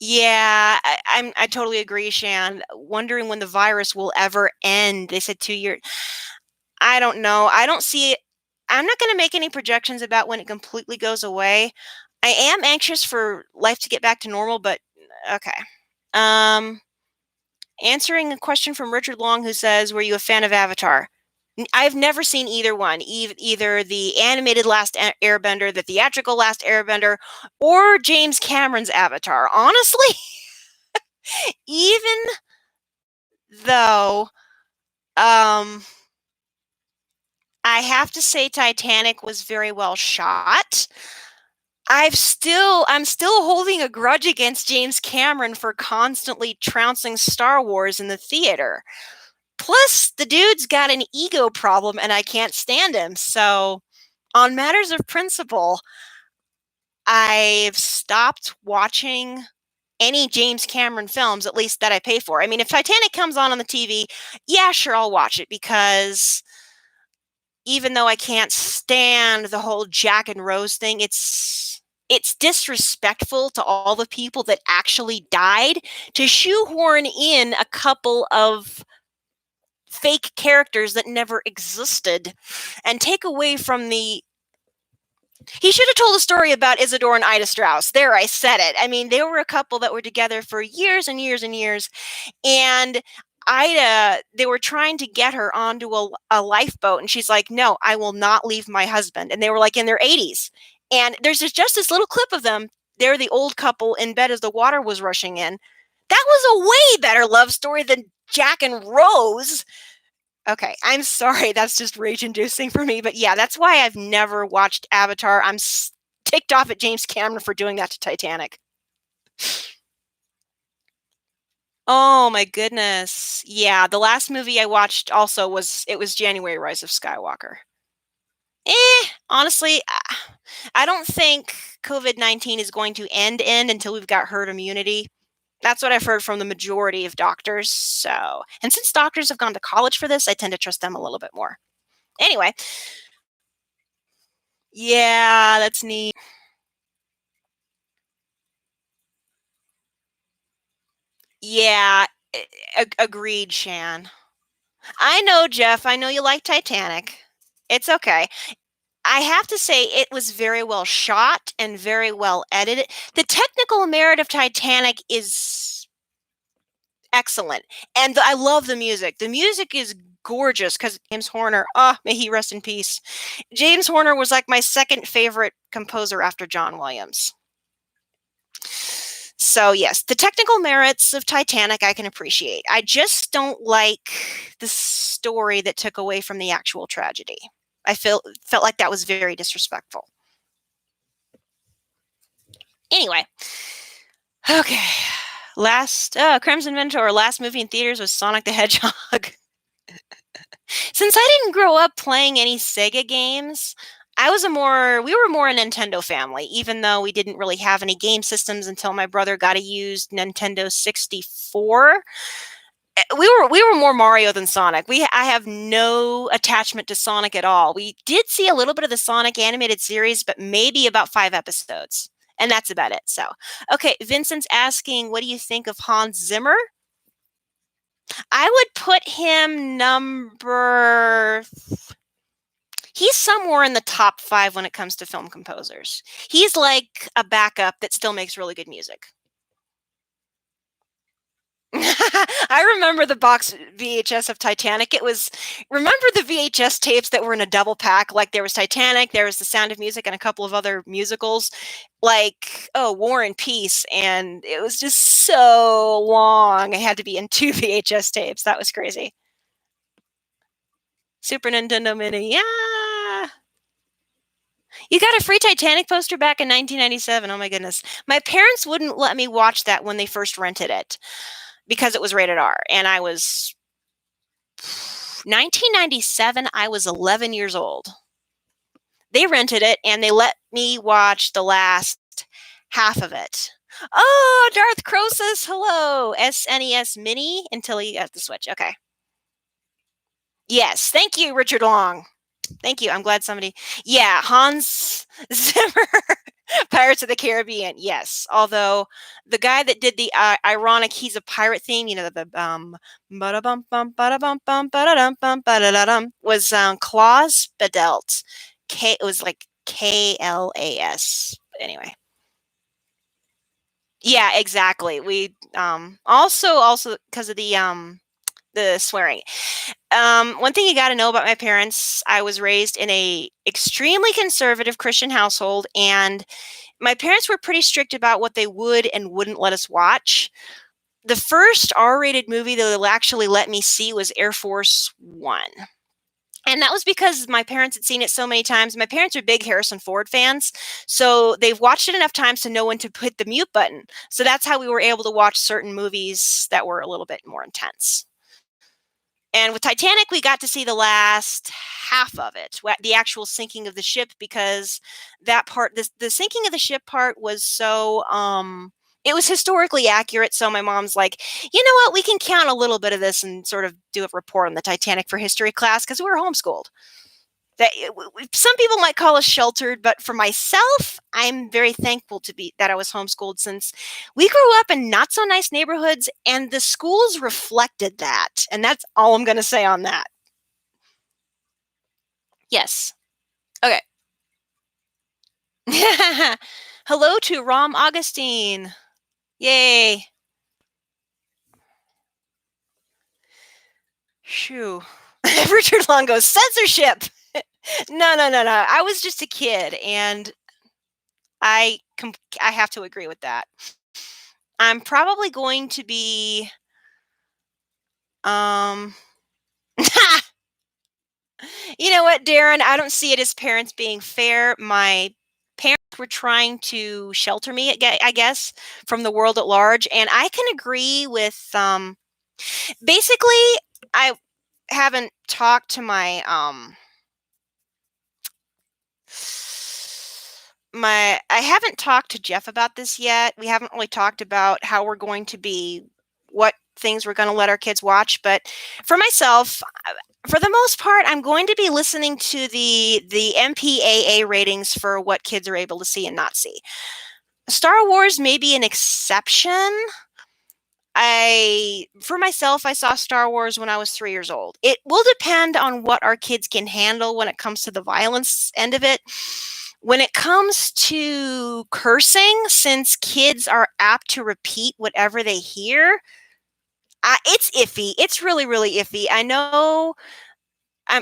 Yeah, I totally agree, Shan. Wondering when the virus will ever end. They said 2 years. I don't know. I don't see it. I'm not going to make any projections about when it completely goes away. I am anxious for life to get back to normal, but okay. Um, Answering a question from Richard Long, who says, "Were you a fan of Avatar?" I've never seen either one, either the animated Last Airbender, the theatrical Last Airbender, or James Cameron's Avatar. Honestly, even though um, I have to say Titanic was very well shot, I'm still holding a grudge against James Cameron for constantly trouncing Star Wars in the theater. Plus, the dude's got an ego problem and I can't stand him. So, on matters of principle, I've stopped watching any James Cameron films, at least that I pay for. I mean, if Titanic comes on the TV, yeah, sure, I'll watch it because even though I can't stand the whole Jack and Rose thing, it's disrespectful to all the people that actually died to shoehorn in a couple of fake characters that never existed and take away from the he should have told a story about Isidore and Ida Strauss. There, I said it. I mean, they were a couple that were together for years and years and years. And Ida, they were trying to get her onto a lifeboat. And she's like, no, I will not leave my husband. And they were like in their 80s. And there's just this little clip of them. They're the old couple in bed as the water was rushing in. That was a way better love story than Jack and Rose. Okay, I'm sorry. That's just rage-inducing for me. But yeah, that's why I've never watched Avatar. I'm ticked off at James Cameron for doing that to Titanic. Oh my goodness. Yeah, the last movie I watched also was January Rise of Skywalker. Honestly, I don't think COVID-19 is going to end until we've got herd immunity. That's what I've heard from the majority of doctors. So, and since doctors have gone to college for this, I tend to trust them a little bit more. Anyway, yeah, that's neat. Yeah, agreed, Shan. I know, Jeff. I know you like Titanic. It's okay. I have to say, it was very well shot and very well edited. The technical merit of Titanic is excellent, and I love the music. The music is gorgeous because James Horner, may he rest in peace. James Horner was like my second favorite composer after John Williams. So, yes, the technical merits of Titanic I can appreciate. I just don't like the story that took away from the actual tragedy. I felt like that was very disrespectful. Anyway, okay. Last Crimson Mentor, last movie in theaters was Sonic the Hedgehog. Since I didn't grow up playing any Sega games, we were more a Nintendo family, even though we didn't really have any game systems until my brother got a used Nintendo 64. We were more Mario than Sonic. I have no attachment to Sonic at all. We did see a little bit of the Sonic animated series, but maybe about 5 episodes. And that's about it. So, okay, Vincent's asking, what do you think of Hans Zimmer? I would put him he's somewhere in the top 5 when it comes to film composers. He's like a backup that still makes really good music. I remember the box VHS of Titanic. Remember the VHS tapes that were in a double pack? Like there was Titanic, there was The Sound of Music, and a couple of other musicals, like War and Peace, and it was just so long. It had to be in 2 VHS tapes. That was crazy. Super Nintendo Mini, yeah. You got a free Titanic poster back in 1997. Oh my goodness. My parents wouldn't let me watch that when they first rented it because it was rated R. And I was 1997, I was 11 years old. They rented it and they let me watch the last half of it. Oh, Darth Crosus, hello. SNES Mini until he got the Switch. Okay. Yes, thank you, Richard Long. Thank you. I'm glad somebody. Yeah, Hans Zimmer. Pirates of the Caribbean, yes. Although the guy that did the ironic "He's a Pirate" theme, the ba-da-bum bum ba-da-bum bum ba-da-dum bum ba-da-da-dum was Klaus Badelt. It was like Klas. Anyway, yeah, exactly. We also because of the swearing. One thing you got to know about my parents: I was raised in a extremely conservative Christian household, and my parents were pretty strict about what they would and wouldn't let us watch. The first R-rated movie that they'll actually let me see was Air Force One. And that was because my parents had seen it so many times. My parents are big Harrison Ford fans, so they've watched it enough times to know when to hit the mute button. So that's how we were able to watch certain movies that were a little bit more intense. And with Titanic, we got to see the last half of it, the actual sinking of the ship, because that part, the sinking of the ship part was so, it was historically accurate. So my mom's like, you know what, we can count a little bit of this and sort of do a report on the Titanic for history class because we were homeschooled. That some people might call us sheltered, but for myself, I'm very thankful to be that I was homeschooled, since we grew up in not so nice neighborhoods and the schools reflected that. And that's all I'm going to say on that. Yes. Okay. Hello to Rom Augustine. Yay. Shoo. Richard Long goes, censorship. No. I was just a kid, and I I have to agree with that. I'm probably going to be um You know what, Darren? I don't see it as parents being fair. My parents were trying to shelter me, I guess, from the world at large, and I can agree with. Basically, I haven't talked to I haven't talked to Jeff about this yet. We haven't really talked about how we're going to be, what things we're going to let our kids watch. But for myself, for the most part, I'm going to be listening to the MPAA ratings for what kids are able to see and not see. Star Wars may be an exception. For myself, I saw Star Wars when I was 3 years old. It will depend on what our kids can handle when it comes to the violence end of it. When it comes to cursing, since kids are apt to repeat whatever they hear, it's iffy. It's really, really iffy. I know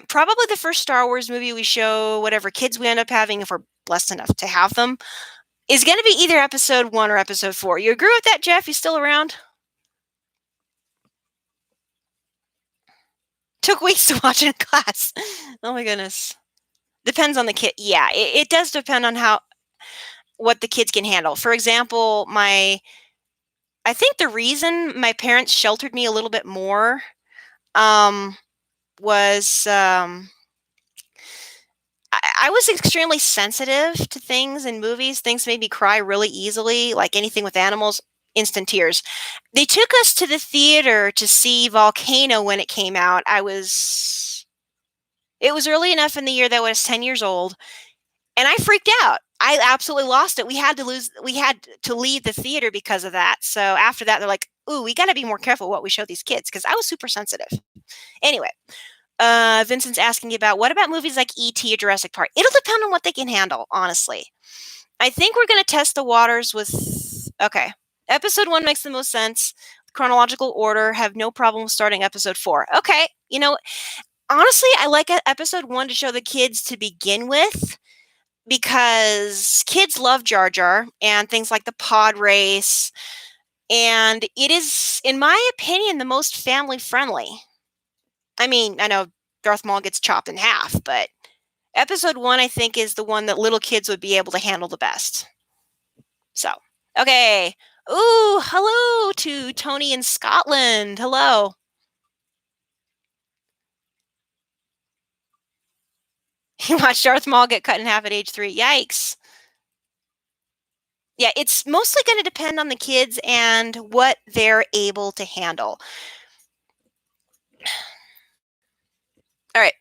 probably the first Star Wars movie we show whatever kids we end up having, if we're blessed enough to have them, is going to be either episode 1 or episode 4. You agree with that, Jeff? You still around? Took weeks to watch in class. Oh my goodness. Depends on the kid. Yeah, it does depend on what the kids can handle. For example, I think the reason my parents sheltered me a little bit more um, was I was extremely sensitive to things in movies. Things made me cry really easily, like anything with animals, instant tears. They took us to the theater to see Volcano when it came out. It was early enough in the year that I was 10 years old, and I freaked out. I absolutely lost it. We had to leave the theater because of that. So after that, they're like, "Ooh, we got to be more careful what we show these kids," because I was super sensitive. Anyway, Vincent's asking about what about movies like E.T. or Jurassic Park? It'll depend on what they can handle, honestly. I think we're going to test the waters with. Okay. Episode 1 makes the most sense. Chronological order, have no problem starting episode 4. Okay. Honestly, I like episode 1 to show the kids to begin with, because kids love Jar Jar and things like the pod race. And it is, in my opinion, the most family friendly. I mean, I know Darth Maul gets chopped in half, but episode 1, I think, is the one that little kids would be able to handle the best. So, okay. Ooh, hello to Tony in Scotland. Hello. You watched Darth Maul get cut in half at age 3. Yikes. Yeah, it's mostly going to depend on the kids and what they're able to handle. All right.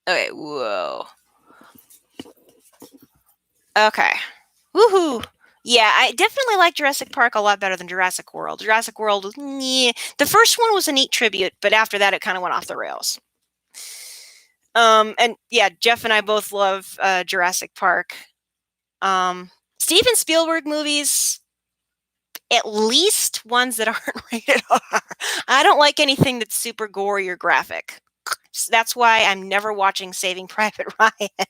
Okay, whoa. Okay. Woohoo. Yeah, I definitely like Jurassic Park a lot better than Jurassic World. Jurassic World, yeah. The first one was a neat tribute, but after that, it kind of went off the rails. And yeah, Jeff and I both love Jurassic Park. Steven Spielberg movies, at least ones that aren't rated R. I don't like anything that's super gory or graphic. So that's why I'm never watching Saving Private Ryan.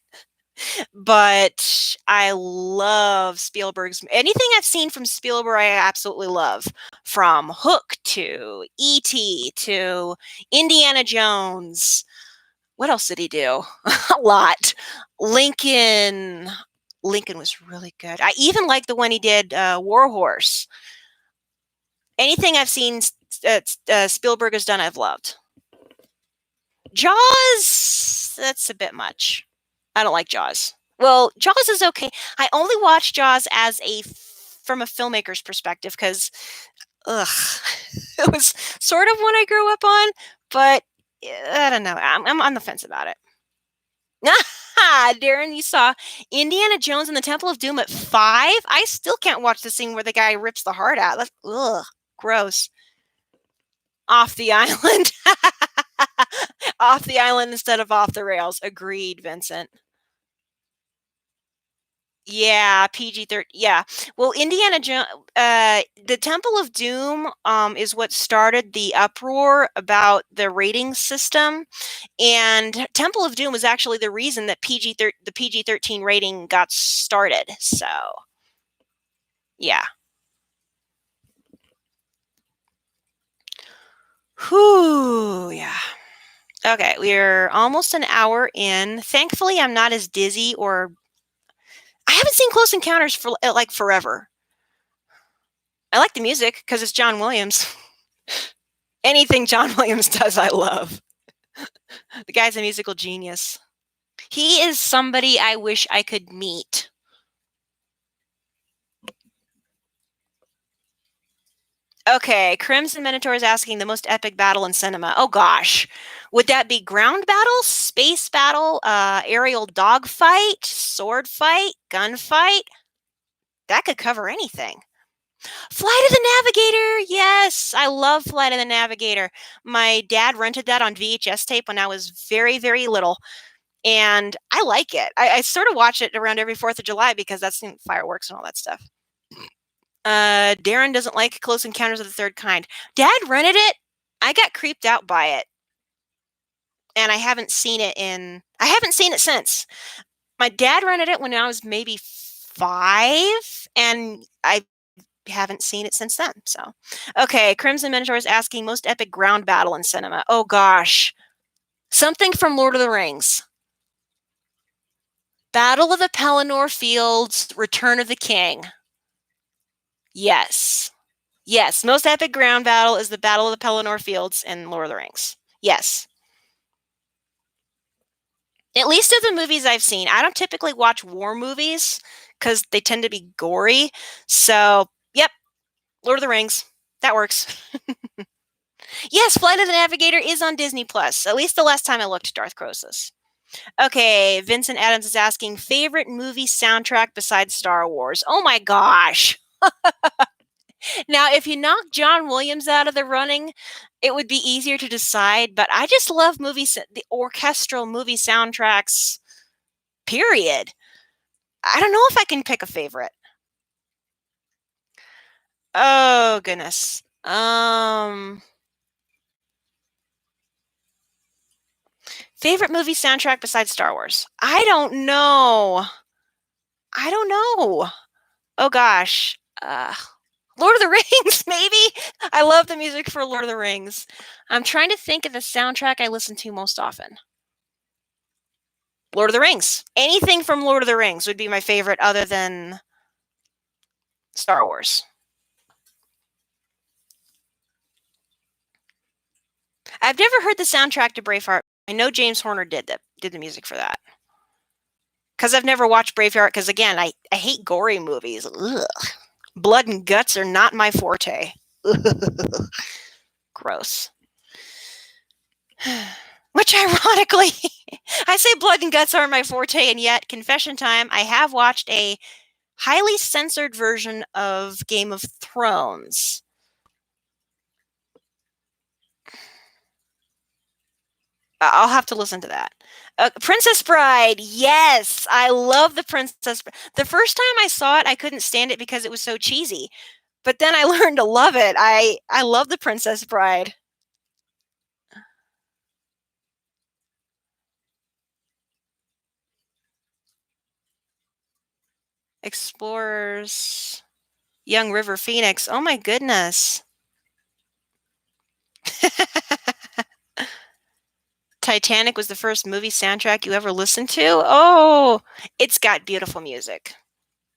But I love Spielberg's anything I've seen from Spielberg. I absolutely love, from Hook to E.T. to Indiana Jones. What else did he do? A lot. Lincoln. Lincoln was really good. I even like the one he did, War Horse. Anything I've seen Spielberg has done, I've loved. Jaws, that's a bit much. I don't like Jaws. Well, Jaws is okay. I only watch Jaws as from a filmmaker's perspective because, ugh, it was sort of one I grew up on, but I don't know. I'm on the fence about it. Darren, you saw Indiana Jones and the Temple of Doom at 5? I still can't watch the scene where the guy rips the heart out. That's, ugh, gross. Off the island. Off the island instead of off the rails. Agreed, Vincent. Yeah, PG-13. Yeah. Well, Indiana Jones, the Temple of Doom, is what started the uproar about the rating system, and Temple of Doom was actually the reason that the PG-13 rating got started. So, yeah. Whew. Yeah. Okay, we're almost an hour in. Thankfully, I'm not as dizzy or I haven't seen Close Encounters for like forever. I like the music because it's John Williams. Anything John Williams does, I love. The guy's a musical genius. He is somebody I wish I could meet. Okay, Crimson Minotaur is asking the most epic battle in cinema. Oh gosh. Would that be ground battle, space battle, aerial dogfight, sword fight, gunfight? That could cover anything. Flight of the Navigator. Yes, I love Flight of the Navigator. My dad rented that on VHS tape when I was very, very little, and I like it. I sort of watch it around every 4th of July because that's fireworks and all that stuff. Darren doesn't like Close Encounters of the Third Kind. Dad rented it. I got creeped out by it, and I haven't seen it since. My dad rented it when I was maybe 5, and I haven't seen it since then. So, okay, Crimson Minotaur is asking most epic ground battle in cinema. Oh gosh, something from Lord of the Rings. Battle of the Pelennor Fields, Return of the King. Yes. Yes, most epic ground battle is the Battle of the Pelennor Fields in Lord of the Rings. Yes. At least of the movies I've seen. I don't typically watch war movies because they tend to be gory. So, yep, Lord of the Rings. That works. Yes, Flight of the Navigator is on Disney Plus. At least the last time I looked, Darth Crosus. Okay, Vincent Adams is asking favorite movie soundtrack besides Star Wars. Oh my gosh. Now, if you knock John Williams out of the running, it would be easier to decide, but I just love the orchestral movie soundtracks, period. I don't know if I can pick a favorite. Oh, goodness. Favorite movie soundtrack besides Star Wars? I don't know. Oh gosh. Lord of the Rings, maybe? I love the music for Lord of the Rings. I'm trying to think of the soundtrack I listen to most often. Lord of the Rings. Anything from Lord of the Rings would be my favorite other than Star Wars. I've never heard the soundtrack to Braveheart. I know James Horner did the music for that. Because I've never watched Braveheart, because again, I hate gory movies. Ugh. Blood and guts are not my forte. Gross. Which ironically I say blood and guts aren't my forte, and yet, confession time, I have watched a highly censored version of Game of Thrones. I'll have to listen to that. Princess Bride, yes, I love the Princess. The first time I saw it, I couldn't stand it because it was so cheesy. But then I learned to love it. I love the Princess Bride. Explorers, Young River Phoenix. Oh my goodness. Titanic was the first movie soundtrack you ever listened to? Oh, it's got beautiful music.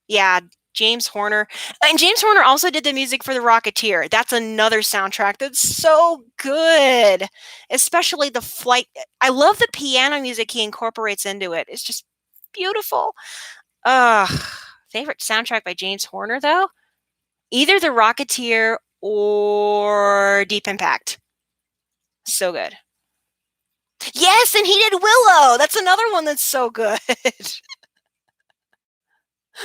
Yeah, James Horner. And James Horner also did the music for The Rocketeer. That's another soundtrack that's so good. Especially the flight. I love the piano music he incorporates into it. It's just beautiful. Favorite soundtrack by James Horner though? Either The Rocketeer or Deep Impact. So good. Yes, and he did Willow. That's another one that's so good.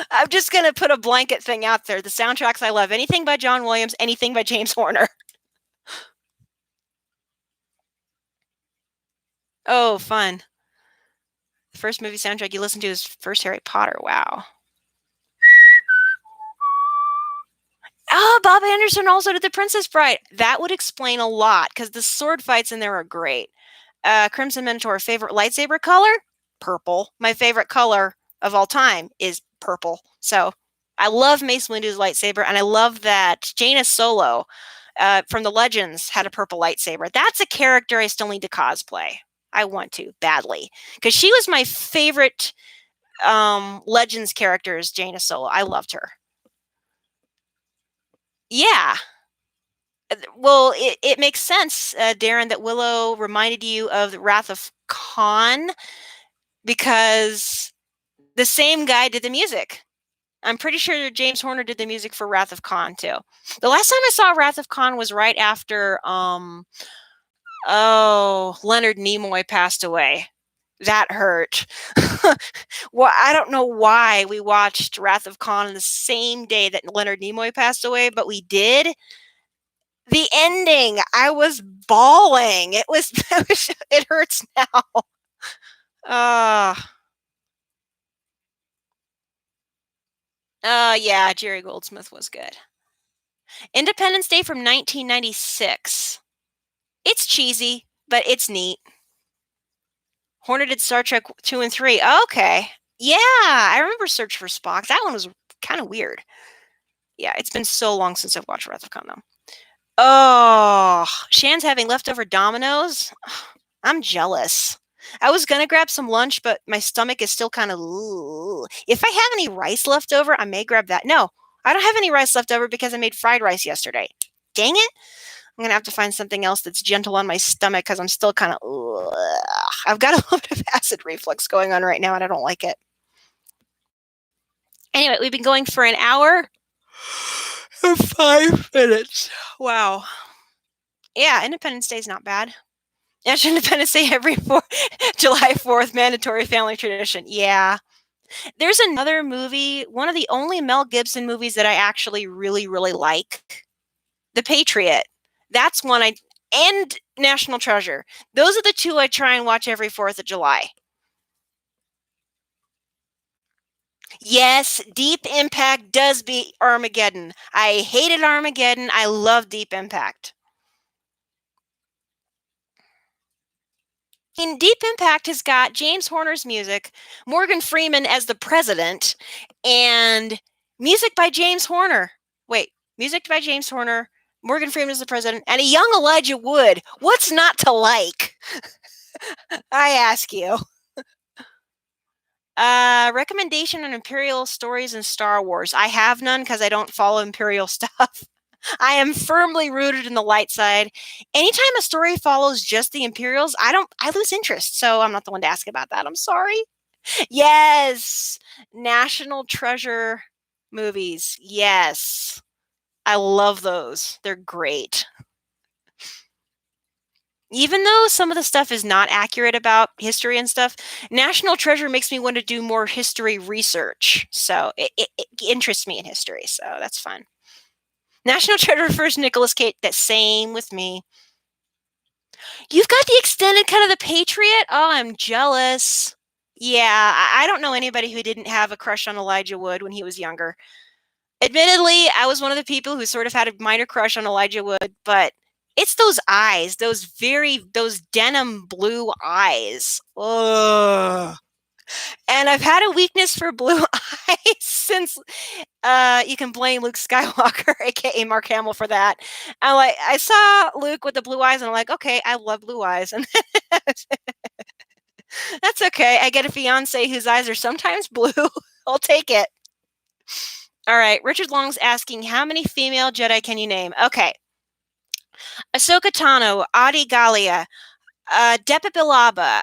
I'm just going to put a blanket thing out there. The soundtracks I love, anything by John Williams, anything by James Horner. Oh, fun. The first movie soundtrack you listened to is first Harry Potter. Wow. Oh, Bob Anderson also did The Princess Bride. That would explain a lot because the sword fights in there are great. Crimson Minotaur, favorite lightsaber color? Purple. My favorite color of all time is purple. So I love Mace Windu's lightsaber, and I love that Jaina Solo from the Legends had a purple lightsaber. That's a character I still need to cosplay. I want to badly because she was my favorite Legends character is Jaina Solo. I loved her. Yeah. Well, it makes sense, Darren, that Willow reminded you of the Wrath of Khan because the same guy did the music. I'm pretty sure James Horner did the music for Wrath of Khan too. The last time I saw Wrath of Khan was right after Leonard Nimoy passed away. That hurt. Well, I don't know why we watched Wrath of Khan on the same day that Leonard Nimoy passed away, but we did. The ending, I was bawling. It was it hurts now. Uh yeah, Jerry Goldsmith was good. Independence Day from 1996. It's cheesy, but it's neat. Horner did Star Trek 2 and 3. Okay. Yeah, I remember Search for Spock. That one was kind of weird. Yeah, it's been so long since I've watched Wrath of Khan, though. Oh, Shan's having leftover Dominoes. I'm jealous. I was gonna grab some lunch, but my stomach is still kind of. If I have any rice left over, I may grab that. No, I don't have any rice left over because I made fried rice yesterday. Dang it! I'm gonna have to find something else that's gentle on my stomach because I'm still kind of. I've got a little bit of acid reflux going on right now, and I don't like it. Anyway, we've been going for an hour and 5 minutes. Wow. Yeah, Independence Day is not bad. National Independence Day every July 4th, mandatory family tradition. Yeah. There's another movie, one of the only Mel Gibson movies that I actually really, really like. The Patriot. That's one and National Treasure. Those are the two I try and watch every 4th of July. Yes, Deep Impact does beat Armageddon. I hated Armageddon. I love Deep Impact. In Deep Impact has got James Horner's music, Morgan Freeman as the president, and music by James Horner. Wait, music by James Horner, Morgan Freeman as the president, and a young Elijah Wood. What's not to like? I ask you. Recommendation on Imperial stories in Star Wars. I have none because I don't follow Imperial stuff. I am firmly rooted in the light side. Anytime a story follows just the Imperials, I lose interest. So I'm not the one to ask about that. I'm sorry. Yes. National Treasure movies. Yes. I love those. They're great. Even though some of the stuff is not accurate about history and stuff, National Treasure makes me want to do more history research. So it interests me in history. So that's fun. National Treasure refers to Nicolas Cage. That same with me. You've got the extended cut of The Patriot? Oh, I'm jealous. Yeah, I don't know anybody who didn't have a crush on Elijah Wood when he was younger. Admittedly, I was one of the people who sort of had a minor crush on Elijah Wood, but it's those eyes, those denim blue eyes. Ugh. And I've had a weakness for blue eyes since you can blame Luke Skywalker, aka Mark Hamill, for that. I saw Luke with the blue eyes, and I'm like, okay, I love blue eyes, and that's okay. I get a fiance whose eyes are sometimes blue. I'll take it. All right, Richard Long's asking, how many female Jedi can you name? Okay. Ahsoka Tano, Adi Gallia, Depa Bilaba,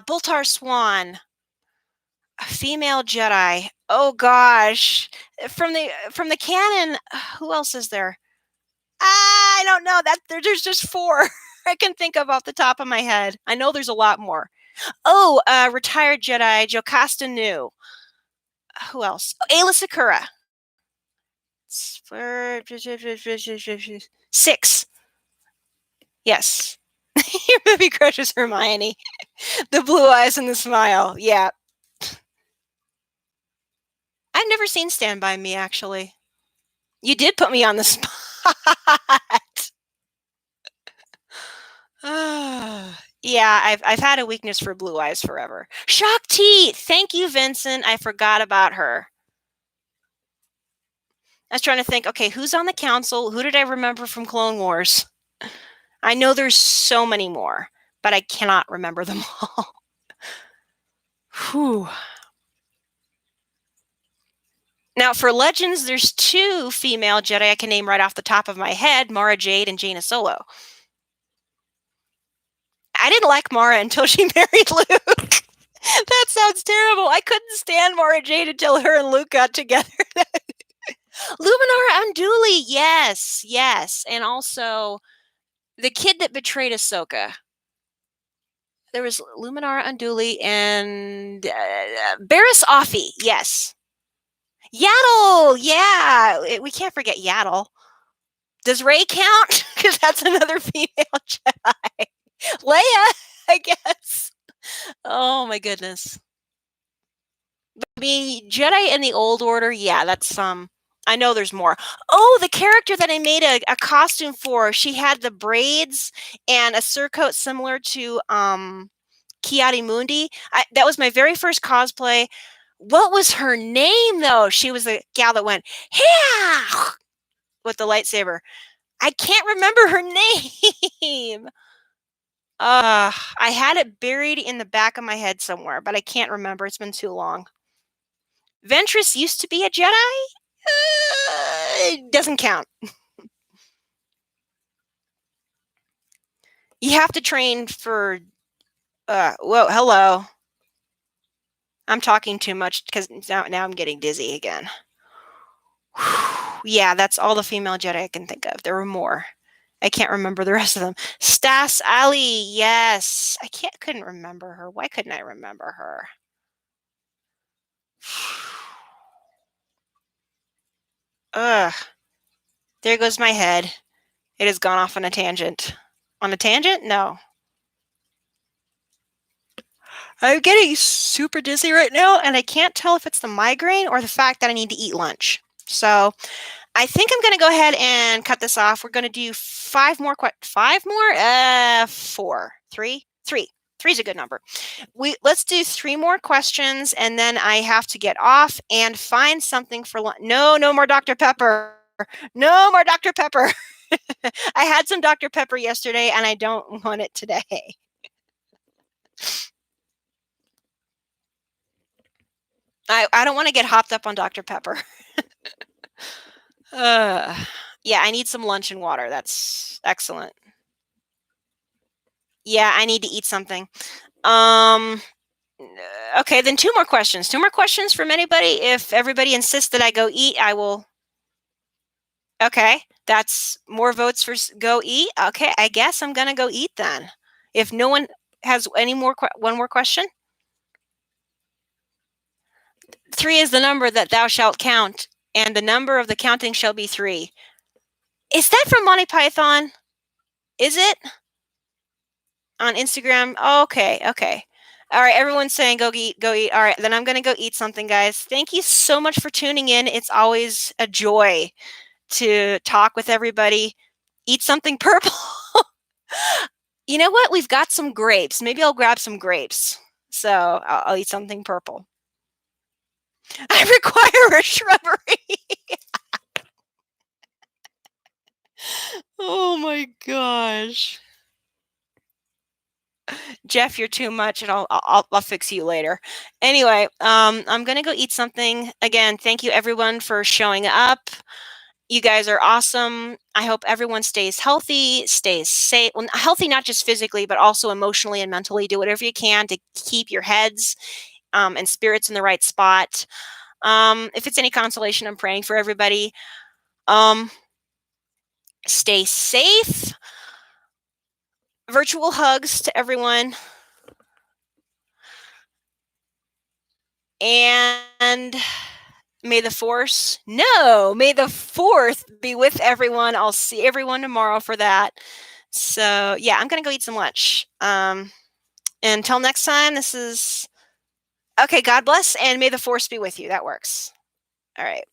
Bultar Swan, a female Jedi. Oh gosh. From the canon, who else is there? I don't know. There's just four I can think of off the top of my head. I know there's a lot more. Oh, retired Jedi, Jocasta Nu. Who else? Oh, Ayla Sakura. 6. Yes. Your movie crush is Hermione. The blue eyes and the smile. Yeah. I've never seen Stand By Me, actually. You did put me on the spot. Yeah, I've had a weakness for blue eyes forever. Shock T! Thank you, Vincent. I forgot about her. I was trying to think, okay, who's on the council? Who did I remember from Clone Wars? I know there's so many more, but I cannot remember them all. Whew. Now, for Legends, there's 2 female Jedi I can name right off the top of my head, Mara Jade and Jaina Solo. I didn't like Mara until she married Luke. That sounds terrible. I couldn't stand Mara Jade until her and Luke got together. Luminara Unduli, yes. And also, the kid that betrayed Ahsoka. There was Luminara Unduli and Barriss Offee, yes. Yaddle, yeah. We can't forget Yaddle. Does Rey count? Because that's another female Jedi. Leia, I guess. Oh my goodness. I mean, Jedi in the Old Order, yeah, that's some. I know there's more. Oh, the character that I made a costume for, she had the braids and a surcoat similar to Kiadi Mundi. That was my very first cosplay. What was her name, though? She was the gal that went, yeah, with the lightsaber. I can't remember her name. I had it buried in the back of my head somewhere, but I can't remember. It's been too long. Ventress used to be a Jedi? It doesn't count. You have to train for... whoa, hello. I'm talking too much because now I'm getting dizzy again. Yeah, that's all the female Jedi I can think of. There were more. I can't remember the rest of them. Stas Ali, yes. I couldn't remember her. Why couldn't I remember her? Ugh. There goes my head. It has gone off on a tangent. On a tangent? No. I'm getting super dizzy right now, and I can't tell if it's the migraine or the fact that I need to eat lunch. So I think I'm going to go ahead and cut this off. We're going to do 5 more. 5 more? 4. 3? 3. 3 is a good number. Let's do 3 more questions, and then I have to get off and find something for lunch. No more Dr. Pepper. No more Dr. Pepper. I had some Dr. Pepper yesterday, and I don't want it today. I don't want to get hopped up on Dr. Pepper. Yeah, I need some lunch and water. That's excellent. Yeah, I need to eat something. Okay, then 2 more questions. 2 more questions from anybody. If everybody insists that I go eat, I will. Okay. That's more votes for go eat. Okay, I guess I'm gonna go eat then. If no one has any more, one more question. 3 is the number that thou shalt count, and the number of the counting shall be 3. Is that from Monty Python? Is it on Instagram? Oh, okay, okay. All right, everyone's saying go eat, go eat. All right, then I'm gonna go eat something, guys. Thank you so much for tuning in. It's always a joy to talk with everybody. Eat something purple. You know what? We've got some grapes. Maybe I'll grab some grapes. So I'll eat something purple. I require a shrubbery. Oh my gosh. Jeff, you're too much, and I'll fix you later. Anyway, I'm gonna go eat something. Again, thank you everyone for showing up. You guys are awesome. I hope everyone stays healthy, stays safe. Well, healthy not just physically, but also emotionally and mentally. Do whatever you can to keep your heads and spirits in the right spot. If it's any consolation, I'm praying for everybody. Stay safe. Virtual hugs to everyone. And may the fourth be with everyone. I'll see everyone tomorrow for that. So yeah, I'm gonna go eat some lunch. Until next time, this is okay. God bless, and may the force be with you. That works. All right.